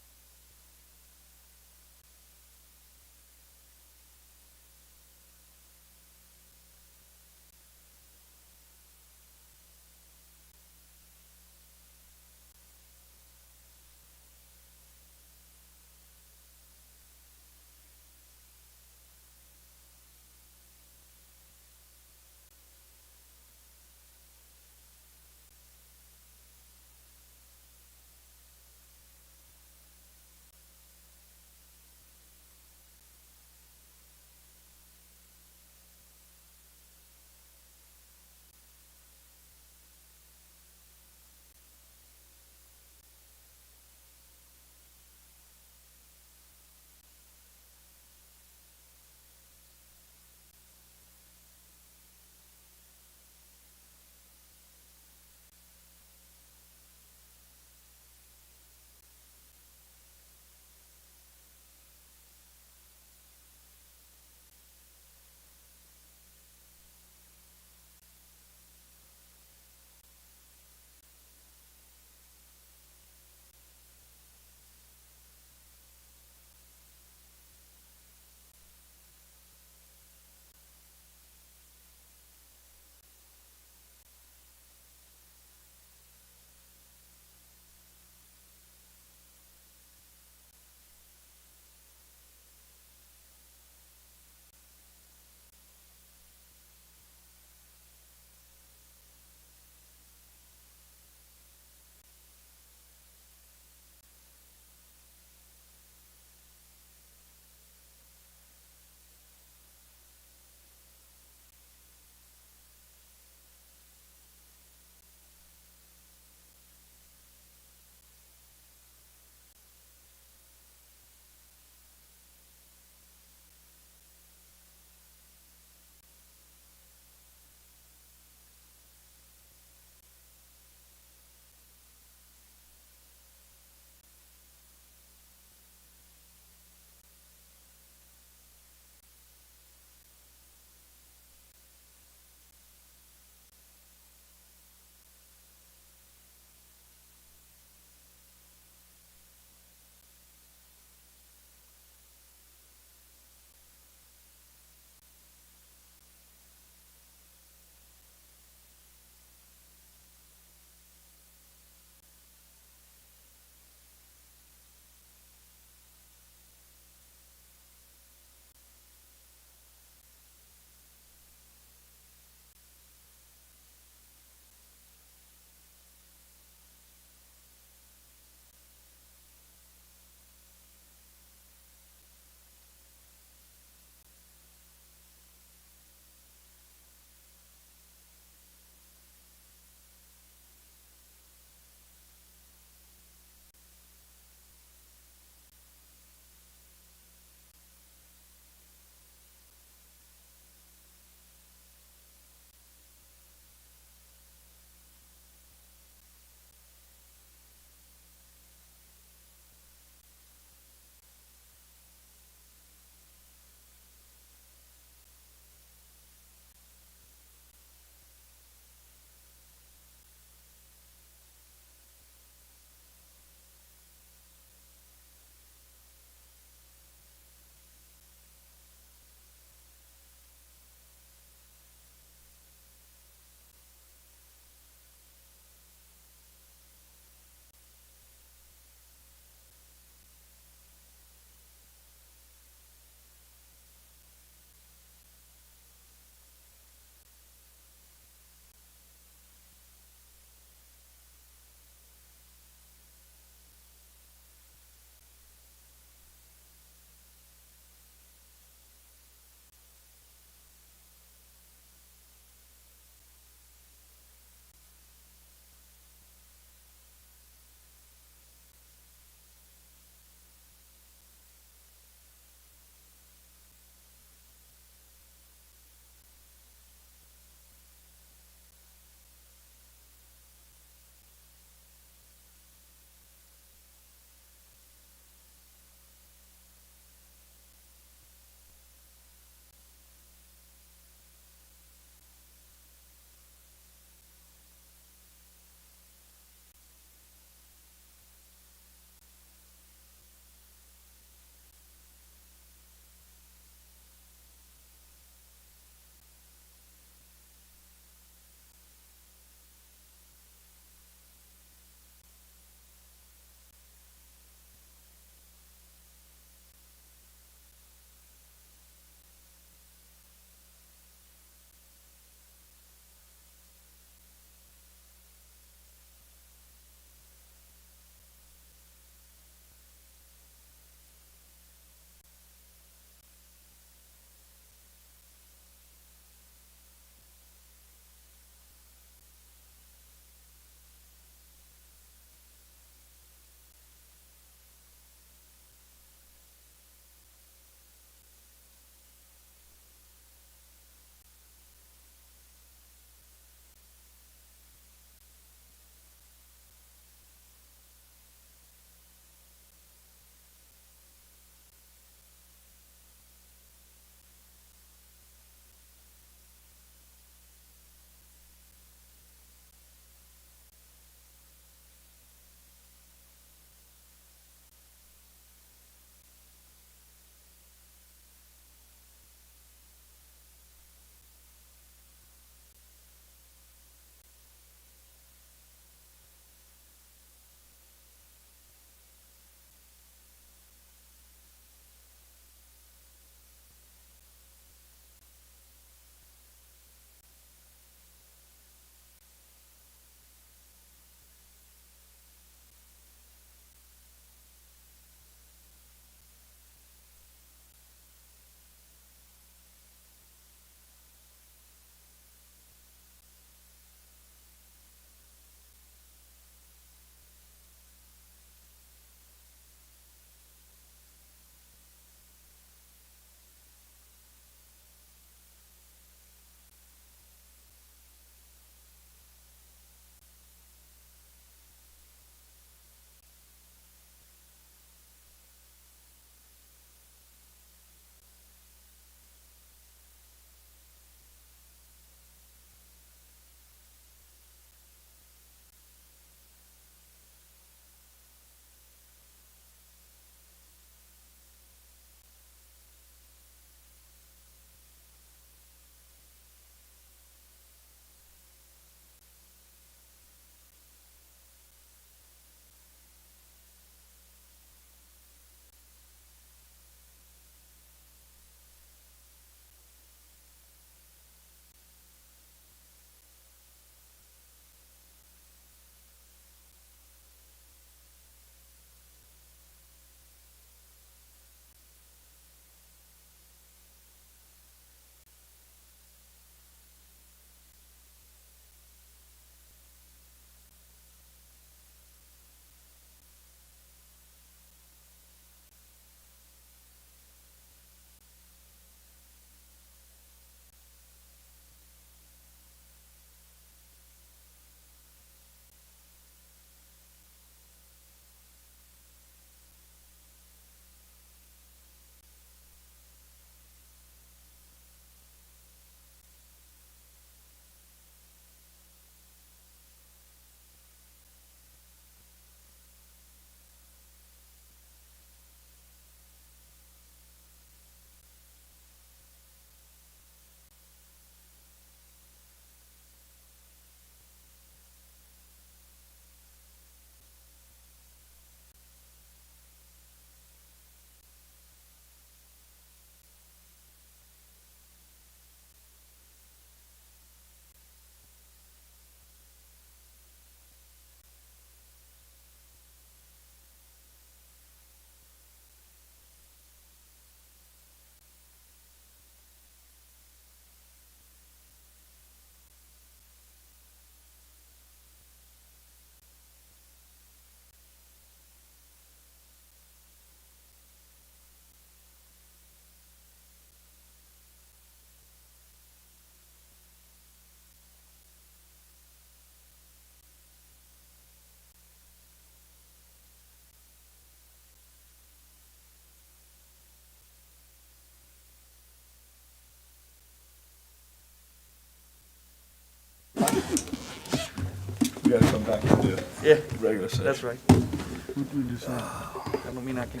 Yeah. Regular session. That's right. That don't mean I can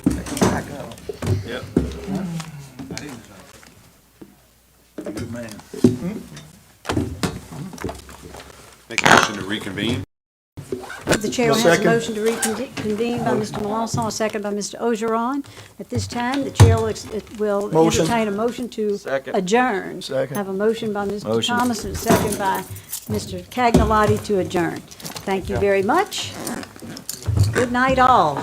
back up. Yep. Good man. Make a motion to reconvene. The chair has a Second. motion to reconvene by Mr. Melanson, a second by Mr. Ogeron. At this time, the chair will Motion. entertain a motion to Second. adjourn. Second. Have a motion by Mr. Motion. Thomas and a second by Mr. Cagnolati to adjourn. Thank you very much. Good night, all.